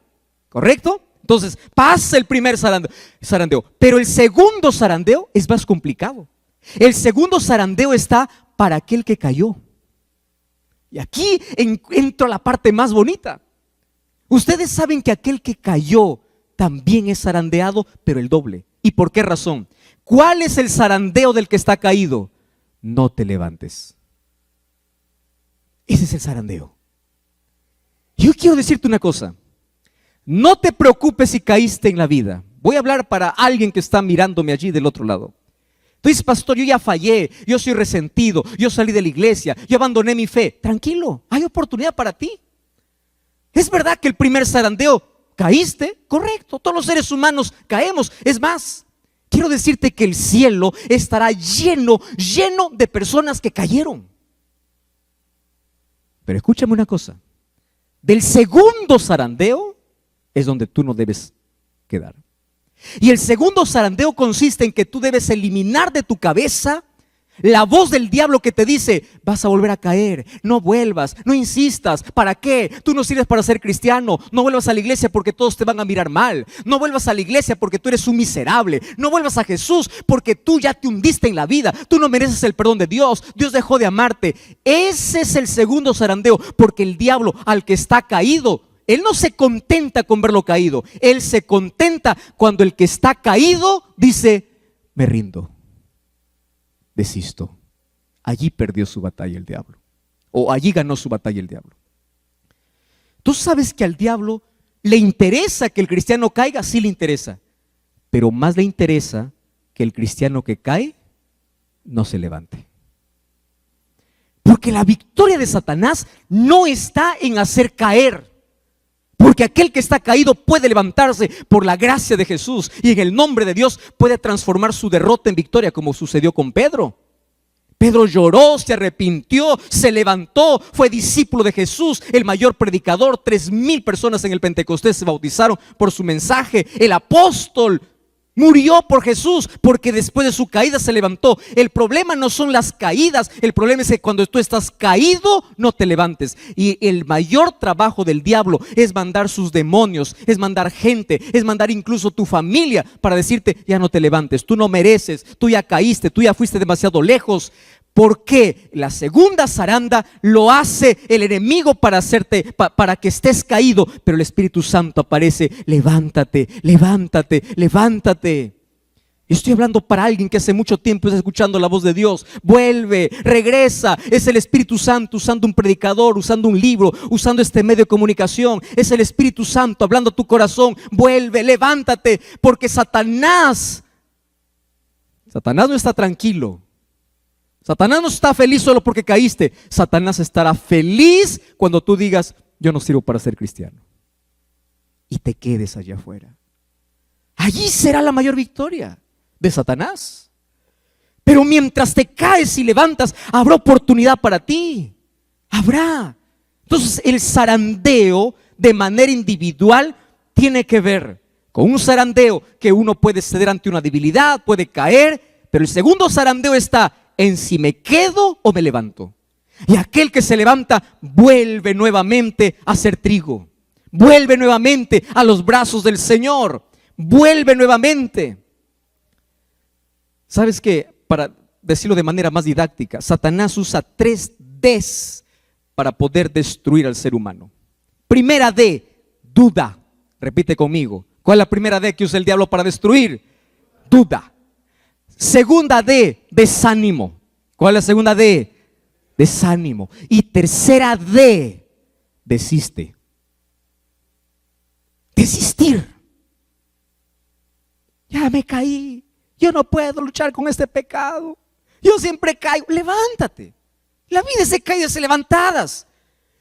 ¿Correcto? Entonces pasa el primer zarandeo. Pero el segundo zarandeo es más complicado. El segundo zarandeo está para aquel que cayó. Y aquí entra la parte más bonita. Ustedes saben que aquel que cayó también es zarandeado, pero el doble. ¿Y por qué razón? ¿Cuál es el zarandeo del que está caído? No te levantes. Ese es el zarandeo. Yo quiero decirte una cosa. No te preocupes si caíste en la vida. Voy a hablar para alguien que está mirándome allí del otro lado. Tú dices, pastor, yo ya fallé, yo soy resentido, yo salí de la iglesia, yo abandoné mi fe. Tranquilo, hay oportunidad para ti. Es verdad que el primer zarandeo caíste, correcto, todos los seres humanos caemos. Es más, quiero decirte que el cielo estará lleno de personas que cayeron. Pero escúchame una cosa, del segundo zarandeo es donde tú no debes quedar. Y el segundo zarandeo consiste en que tú debes eliminar de tu cabeza la voz del diablo que te dice, vas a volver a caer, no vuelvas, no insistas, ¿para qué? Tú no sirves para ser cristiano, no vuelvas a la iglesia porque todos te van a mirar mal, no vuelvas a la iglesia porque tú eres un miserable, no vuelvas a Jesús porque tú ya te hundiste en la vida, tú no mereces el perdón de Dios, Dios dejó de amarte. Ese es el segundo zarandeo, porque el diablo al que está caído, él no se contenta con verlo caído, él se contenta cuando el que está caído dice, me rindo, desisto. Allí perdió su batalla el diablo, o allí ganó su batalla el diablo. Tú sabes que al diablo le interesa que el cristiano caiga, sí le interesa, pero más le interesa que el cristiano que cae no se levante. Porque la victoria de Satanás no está en hacer caer. Porque aquel que está caído puede levantarse por la gracia de Jesús y en el nombre de Dios puede transformar su derrota en victoria, como sucedió con Pedro. Pedro lloró, se arrepintió, se levantó, fue discípulo de Jesús, el mayor predicador. 3,000 personas en el Pentecostés se bautizaron por su mensaje. El apóstol murió por Jesús porque después de su caída se levantó. El problema no son las caídas, el problema es que cuando tú estás caído no te levantes. Y el mayor trabajo del diablo es mandar sus demonios, es mandar gente, es mandar incluso tu familia para decirte, ya no te levantes, tú no mereces, tú ya caíste, tú ya fuiste demasiado lejos. Porque la segunda zaranda lo hace el enemigo para hacerte, para que estés caído, pero el Espíritu Santo aparece, levántate, levántate, levántate. Estoy hablando para alguien que hace mucho tiempo está escuchando la voz de Dios. Vuelve, regresa. Es el Espíritu Santo usando un predicador, usando un libro, usando este medio de comunicación. Es el Espíritu Santo hablando a tu corazón. Vuelve, levántate, porque Satanás no está tranquilo. Satanás no está feliz solo porque caíste. Satanás estará feliz cuando tú digas, yo no sirvo para ser cristiano, y te quedes allá afuera. Allí será la mayor victoria de Satanás. Pero mientras te caes y levantas, habrá oportunidad para ti. Habrá. Entonces el zarandeo de manera individual tiene que ver con un zarandeo que uno puede ceder ante una debilidad, puede caer, pero el segundo zarandeo está en si me quedo o me levanto. Y aquel que se levanta vuelve nuevamente a ser trigo, vuelve nuevamente a los brazos del Señor, vuelve nuevamente. ¿Sabes qué? Para decirlo de manera más didáctica, Satanás usa 3 Ds para poder destruir al ser humano. Primera D, duda. Repite conmigo. ¿Cuál es la primera D que usa el diablo para destruir? Duda. Segunda D, desánimo. ¿Cuál es la segunda D? Desánimo. Y tercera D, desiste. Desistir. Ya me caí, Yo no puedo luchar con este pecado. Yo siempre caigo. Levántate. La vida es de caídas y levantadas.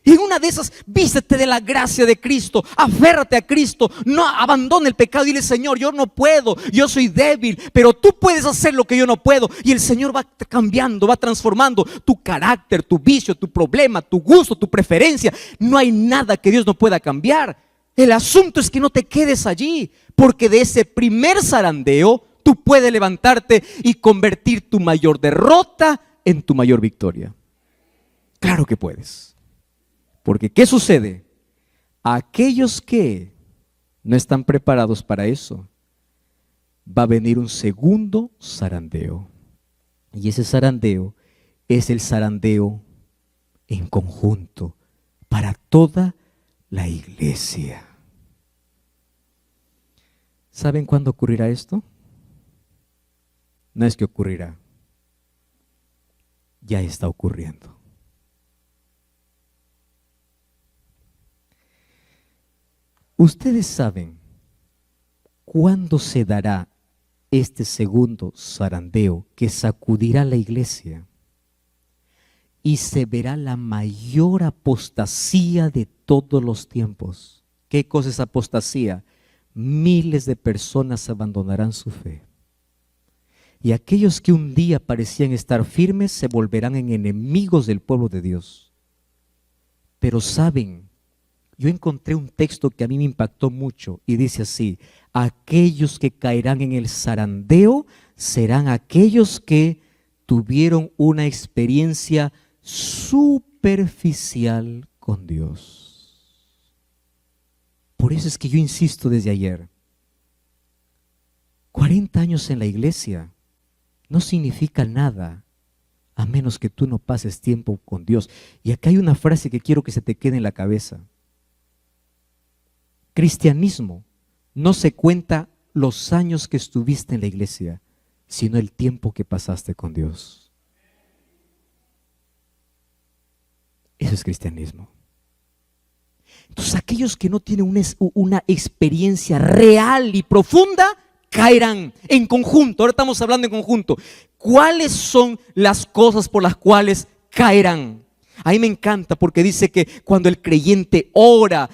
Y en una de esas, vístete de la gracia de Cristo, aférrate a Cristo, no abandone el pecado y dile: Señor, yo no puedo, yo soy débil, pero tú puedes hacer lo que yo no puedo. Y el Señor va cambiando, va transformando tu carácter, tu vicio, tu problema, tu gusto, tu preferencia. No hay nada que Dios no pueda cambiar. El asunto es que no te quedes allí, porque de ese primer zarandeo tú puedes levantarte y convertir tu mayor derrota en tu mayor victoria. Claro que puedes. Porque ¿qué sucede? A aquellos que no están preparados para eso, va a venir un segundo zarandeo. Y ese zarandeo es el zarandeo en conjunto para toda la iglesia. ¿Saben cuándo ocurrirá esto? No es que ocurrirá, ya está ocurriendo. ¿Ustedes saben cuándo se dará este segundo zarandeo que sacudirá la iglesia? Y se verá la mayor apostasía de todos los tiempos. ¿Qué cosa es apostasía? Miles de personas abandonarán su fe. Y aquellos que un día parecían estar firmes se volverán en enemigos del pueblo de Dios. Pero saben, yo encontré un texto que a mí me impactó mucho y dice así: aquellos que caerán en el zarandeo serán aquellos que tuvieron una experiencia superficial con Dios. Por eso es que yo insisto desde ayer, 40 años en la iglesia no significa nada a menos que tú no pases tiempo con Dios. Y acá hay una frase que quiero que se te quede en la cabeza. Cristianismo no se cuenta los años que estuviste en la iglesia, sino el tiempo que pasaste con Dios. Eso es cristianismo. Entonces, aquellos que no tienen una experiencia real y profunda caerán en conjunto. Ahora estamos hablando en conjunto. ¿Cuáles son las cosas por las cuales caerán? A mí me encanta porque dice que cuando el creyente ora,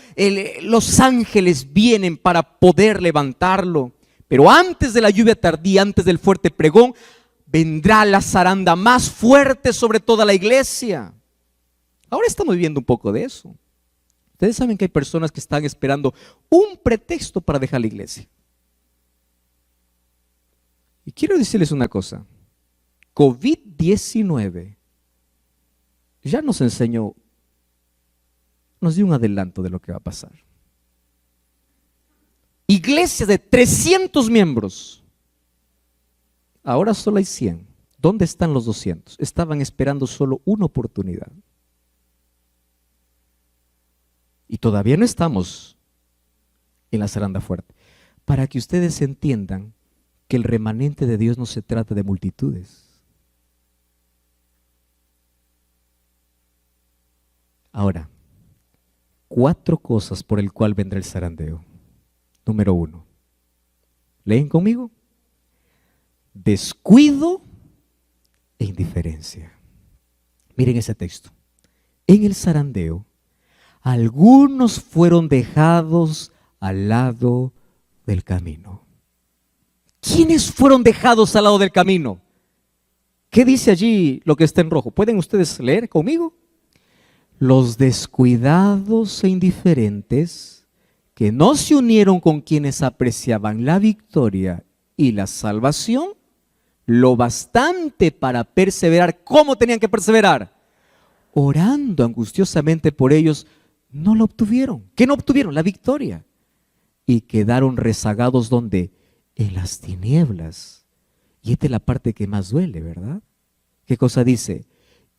los ángeles vienen para poder levantarlo. Pero antes de la lluvia tardía, antes del fuerte pregón, vendrá la zaranda más fuerte sobre toda la iglesia. Ahora estamos viviendo un poco de eso. Ustedes saben que hay personas que están esperando un pretexto para dejar la iglesia. Y quiero decirles una cosa. COVID-19 ya nos enseñó, nos dio un adelanto de lo que va a pasar. Iglesias de 300 miembros, ahora solo hay 100. ¿Dónde están los 200? Estaban esperando solo una oportunidad. Y todavía no estamos en la zaranda fuerte. Para que ustedes entiendan que el remanente de Dios no se trata de multitudes. Ahora, 4 cosas por el cual vendrá el zarandeo. Número 1. ¿Leen conmigo? Descuido e indiferencia. Miren ese texto. En el zarandeo, algunos fueron dejados al lado del camino. ¿Quiénes fueron dejados al lado del camino? ¿Qué dice allí lo que está en rojo? ¿Pueden ustedes leer conmigo? Los descuidados e indiferentes que no se unieron con quienes apreciaban la victoria y la salvación, lo bastante para perseverar. ¿Cómo tenían que perseverar? Orando angustiosamente por ellos, no lo obtuvieron. ¿Qué no obtuvieron? La victoria. Y quedaron rezagados, ¿dónde? En las tinieblas. Y esta es la parte que más duele, ¿verdad? ¿Qué cosa dice?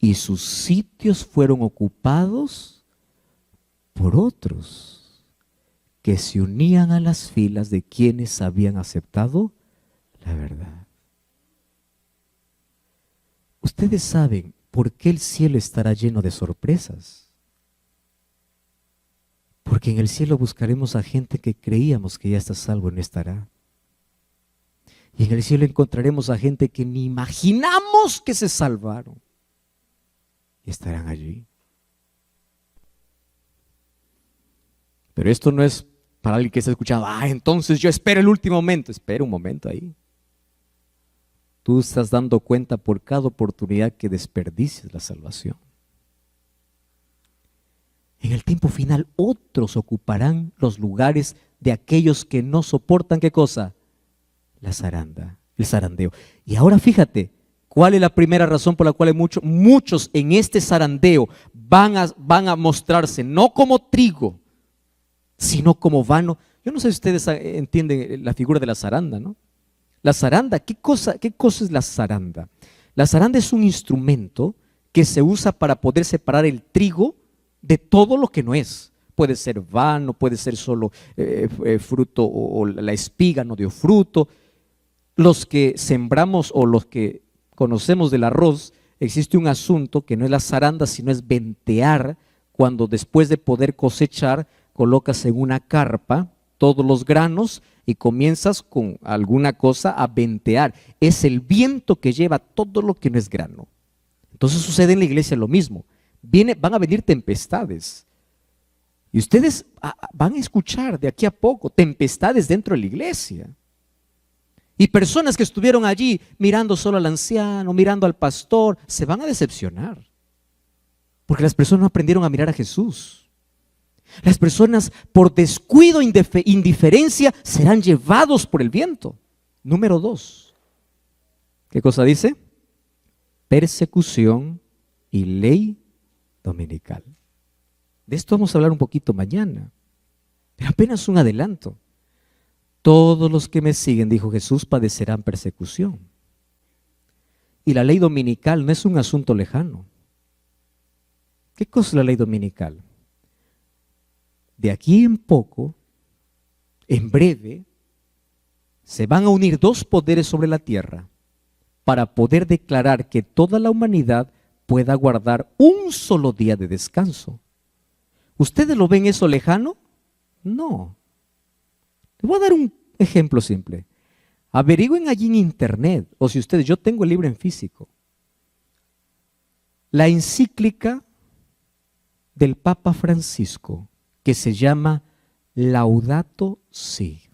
Y sus sitios fueron ocupados por otros que se unían a las filas de quienes habían aceptado la verdad. Ustedes saben por qué el cielo estará lleno de sorpresas. Porque en el cielo buscaremos a gente que creíamos que ya está salvo y no estará. Y en el cielo encontraremos a gente que ni imaginamos que se salvaron. Y estarán allí. Pero esto no es para alguien que está escuchando, entonces yo espero el último momento. Espera un momento ahí. Tú estás dando cuenta por cada oportunidad que desperdicies la salvación. En el tiempo final, otros ocuparán los lugares de aquellos que no soportan, ¿qué cosa? La zaranda, el zarandeo. Y ahora fíjate, ¿cuál es la primera razón por la cual muchos en este zarandeo van a mostrarse no como trigo, sino como vano? Yo no sé si ustedes entienden la figura de la zaranda, ¿no? La zaranda, ¿qué cosa es la zaranda? La zaranda es un instrumento que se usa para poder separar el trigo de todo lo que no es. Puede ser vano, puede ser solo fruto o la espiga no dio fruto. Los que sembramos o los que conocemos del arroz, existe un asunto que no es la zaranda, sino es ventear, cuando después de poder cosechar, colocas en una carpa todos los granos y comienzas con alguna cosa a ventear. Es el viento que lleva todo lo que no es grano. Entonces sucede en la iglesia lo mismo. Van a venir tempestades. Y ustedes van a escuchar de aquí a poco tempestades dentro de la iglesia. Y personas que estuvieron allí mirando solo al anciano, mirando al pastor, se van a decepcionar. Porque las personas no aprendieron a mirar a Jesús. Las personas por descuido, indiferencia, serán llevados por el viento. Número 2. ¿Qué cosa dice? Persecución y ley dominical. De esto vamos a hablar un poquito mañana, pero apenas un adelanto. Todos los que me siguen, dijo Jesús, padecerán persecución. Y la ley dominical no es un asunto lejano. ¿Qué cosa es la ley dominical? De aquí en poco, en breve, se van a unir 2 poderes sobre la tierra para poder declarar que toda la humanidad pueda guardar un solo día de descanso. ¿Ustedes lo ven eso lejano? No. Les voy a dar un ejemplo simple. Averigüen allí en internet, o si ustedes, yo tengo el libro en físico, la encíclica del Papa Francisco, que se llama Laudato Si.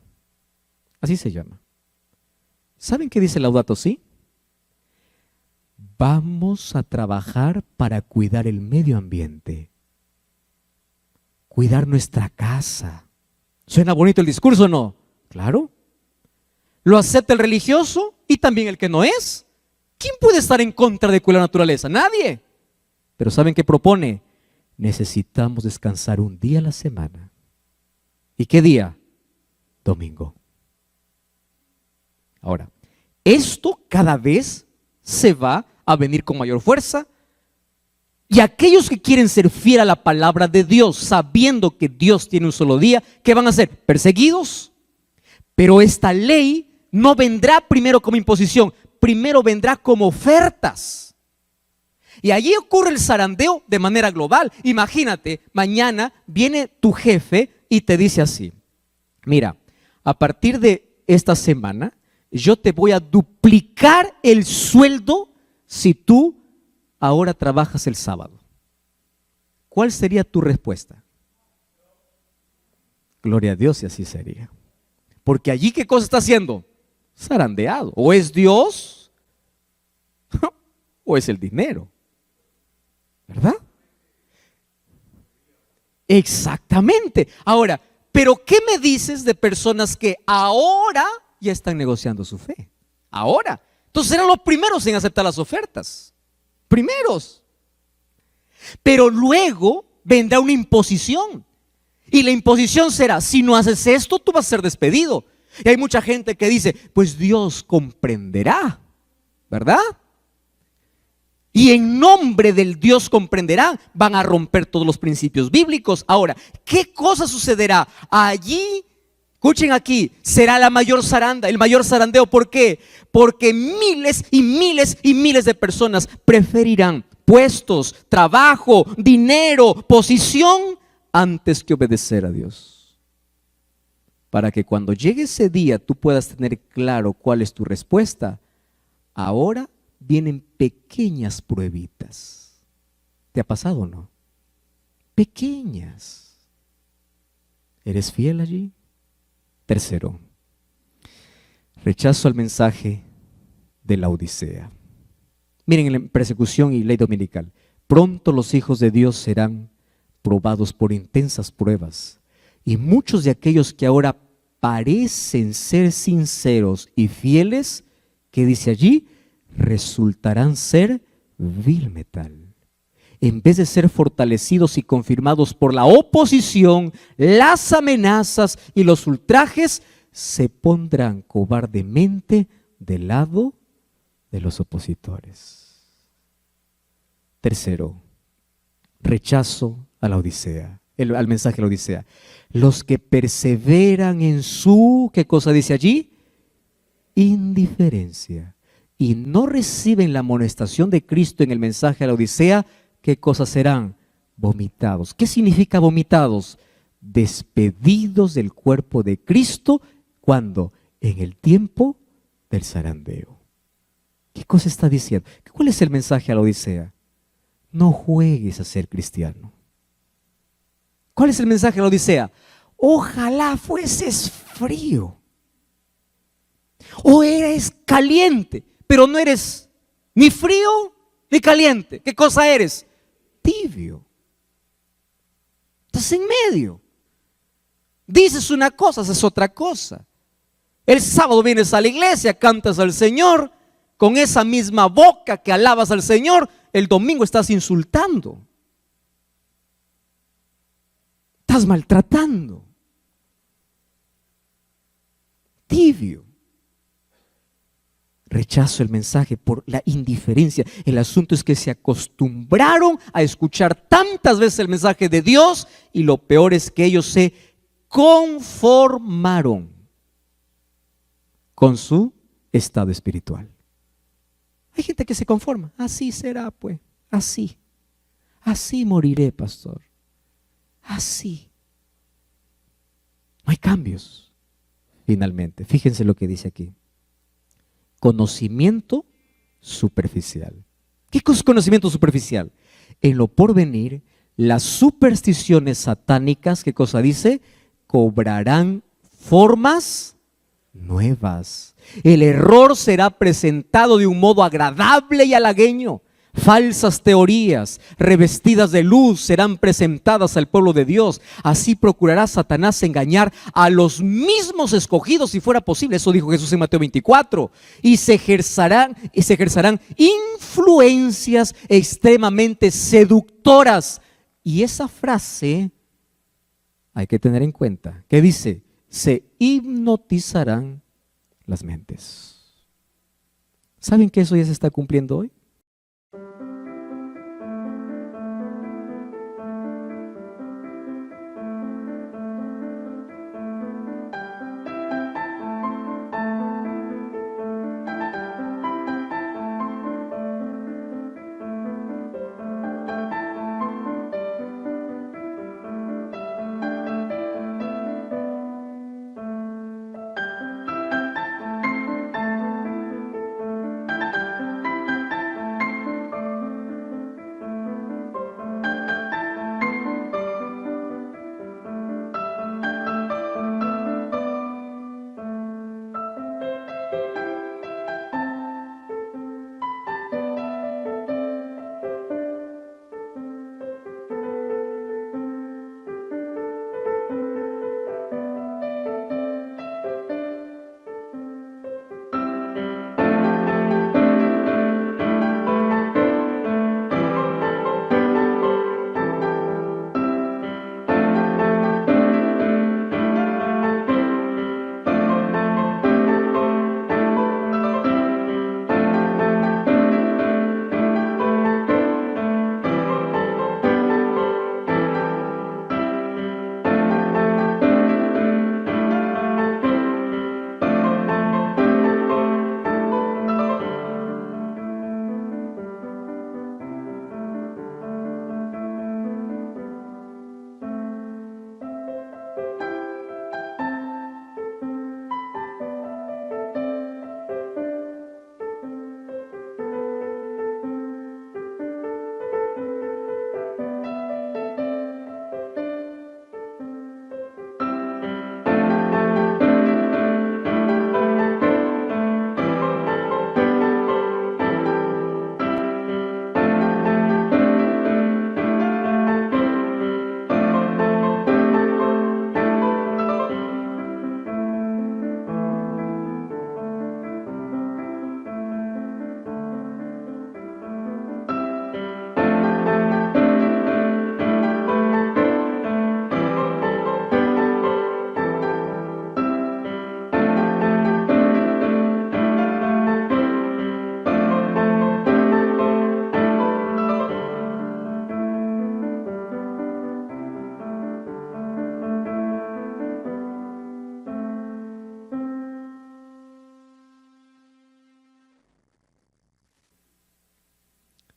Así se llama. ¿Saben qué dice Laudato Si? Vamos a trabajar para cuidar el medio ambiente, cuidar nuestra casa. ¿Suena bonito el discurso o no? Claro. Lo acepta el religioso y también el que no es. ¿Quién puede estar en contra de cuidar la naturaleza? Nadie. Pero ¿saben qué propone? Necesitamos descansar un día a la semana. ¿Y qué día? Domingo. Ahora, esto cada vez se va a venir con mayor fuerza. Y aquellos que quieren ser fieles a la palabra de Dios, sabiendo que Dios tiene un solo día, ¿qué van a hacer? Perseguidos. Pero esta ley no vendrá primero como imposición, primero vendrá como ofertas. Y allí ocurre el zarandeo de manera global. Imagínate, mañana viene tu jefe y te dice así: mira, a partir de esta semana, yo te voy a duplicar el sueldo si tú ahora trabajas el sábado. ¿Cuál sería tu respuesta? Gloria a Dios, y así sería. Porque allí, ¿qué cosa está haciendo? Zarandeado. O es Dios o es el dinero, ¿verdad? Exactamente. Ahora, ¿pero qué me dices de personas que ahora ya están negociando su fe? Ahora. Entonces eran los primeros en aceptar las ofertas. Primeros. Pero luego vendrá una imposición. Y la imposición será: si no haces esto, tú vas a ser despedido. Y hay mucha gente que dice: pues Dios comprenderá, ¿verdad? Y en nombre del Dios comprenderá, van a romper todos los principios bíblicos. Ahora, ¿qué cosa sucederá? Allí, escuchen aquí, será la mayor zaranda, el mayor zarandeo. ¿Por qué? Porque miles y miles y miles de personas preferirán puestos, trabajo, dinero, posición, antes que obedecer a Dios. para que cuando llegue ese día tú puedas tener claro cuál es tu respuesta. Ahora vienen pequeñas pruebitas. ¿Te ha pasado o no? Pequeñas. ¿Eres fiel allí? Tercero, rechazo al mensaje de la Odisea. Miren, en persecución y ley dominical, pronto los hijos de Dios serán probados por intensas pruebas, y muchos de aquellos que ahora parecen ser sinceros y fieles, que dice allí, resultarán ser vil metal. En vez de ser fortalecidos y confirmados por la oposición, las amenazas y los ultrajes, se pondrán cobardemente del lado de los opositores. Tercero, rechazo a la Odisea, al mensaje de la Odisea. Los que perseveran en su, ¿qué cosa dice allí? Indiferencia. Y no reciben la amonestación de Cristo en el mensaje de la Odisea, ¿qué cosas serán? Vomitados. ¿Qué significa vomitados? Despedidos del cuerpo de Cristo. ¿Cuándo? En el tiempo del zarandeo. ¿Qué cosa está diciendo? ¿Cuál es el mensaje a la Odisea? No juegues a ser cristiano. ¿Cuál es el mensaje a la Odisea? Ojalá fueses frío. O eres caliente, pero no eres ni frío ni caliente. ¿Qué cosa eres? Tibio. Estás en medio. Dices una cosa, haces otra cosa. El sábado vienes a la iglesia, cantas al Señor, con esa misma boca que alabas al Señor, el domingo estás insultando. Estás maltratando. Tibio. Rechazo el mensaje por la indiferencia. El asunto es que se acostumbraron a escuchar tantas veces el mensaje de Dios y lo peor es que ellos se conformaron con su estado espiritual. Hay gente que se conforma. Así será, pues. Así. Así moriré, pastor. Así. No hay cambios. Finalmente, fíjense lo que dice aquí. Conocimiento superficial. ¿Qué es conocimiento superficial? En lo porvenir, las supersticiones satánicas, ¿qué cosa dice? Cobrarán formas nuevas. El error será presentado de un modo agradable y halagueño. Falsas teorías revestidas de luz serán presentadas al pueblo de Dios. Así procurará Satanás engañar a los mismos escogidos si fuera posible. Eso dijo Jesús en Mateo 24. Y se ejercerán influencias extremadamente seductoras. Y esa frase hay que tener en cuenta. ¿Qué dice? Se hipnotizarán las mentes. ¿Saben que eso ya se está cumpliendo hoy?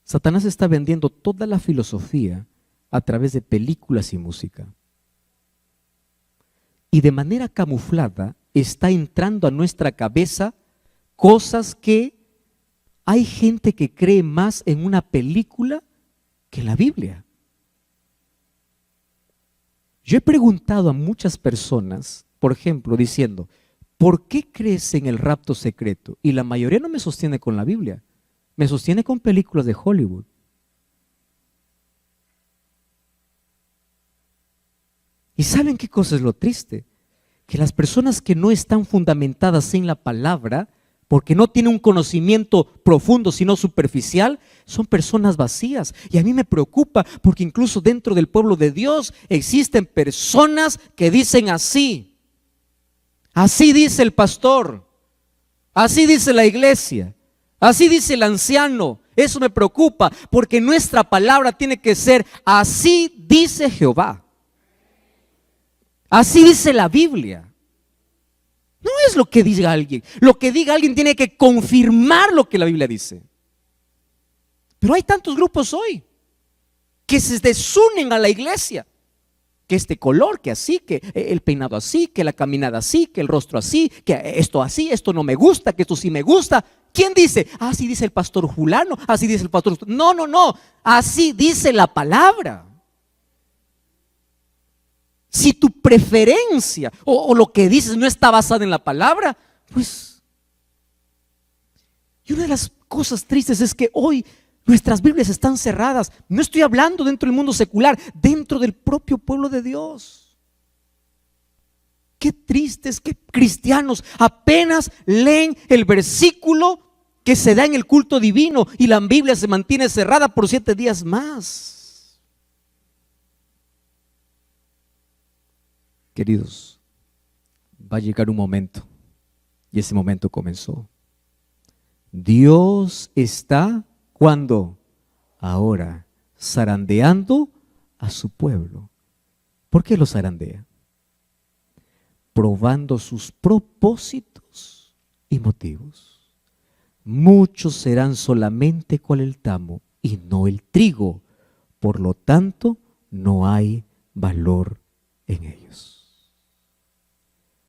Satanás está vendiendo toda la filosofía a través de películas y música. Y de manera camuflada está entrando a nuestra cabeza cosas que hay gente que cree más en una película que en la Biblia. Yo he preguntado a muchas personas, por ejemplo, diciendo, ¿por qué crees en el rapto secreto? Y la mayoría no me sostiene con la Biblia, me sostiene con películas de Hollywood. ¿Y saben qué cosa es lo triste? Que las personas que no están fundamentadas en la palabra, porque no tienen un conocimiento profundo, sino superficial, son personas vacías. Y a mí me preocupa porque incluso dentro del pueblo de Dios existen personas que dicen así. Así dice el pastor, así dice la iglesia, así dice el anciano. Eso me preocupa porque nuestra palabra tiene que ser así dice Jehová. Así dice la Biblia. No es lo que diga alguien. Lo que diga alguien tiene que confirmar lo que la Biblia dice. Pero hay tantos grupos hoy que se desunen a la iglesia. Que este color, que así, que el peinado así, que la caminada así, que el rostro así, que esto así, esto no me gusta, que esto sí me gusta. ¿Quién dice? Así dice el pastor fulano, así dice el pastor. No, no, no. Así dice la palabra. Si tu preferencia o lo que dices no está basada en la palabra, pues... Y una de las cosas tristes es que hoy nuestras Biblias están cerradas. No estoy hablando dentro del mundo secular, dentro del propio pueblo de Dios. Qué triste es que cristianos apenas leen el versículo que se da en el culto divino y la Biblia se mantiene cerrada por 7 días más. Queridos, va a llegar un momento, y ese momento comenzó. Dios está, ¿cuándo? Ahora, zarandeando a su pueblo. ¿Por qué lo zarandea? Probando sus propósitos y motivos. Muchos serán solamente cual el tamo y no el trigo, por lo tanto, no hay valor en ellos.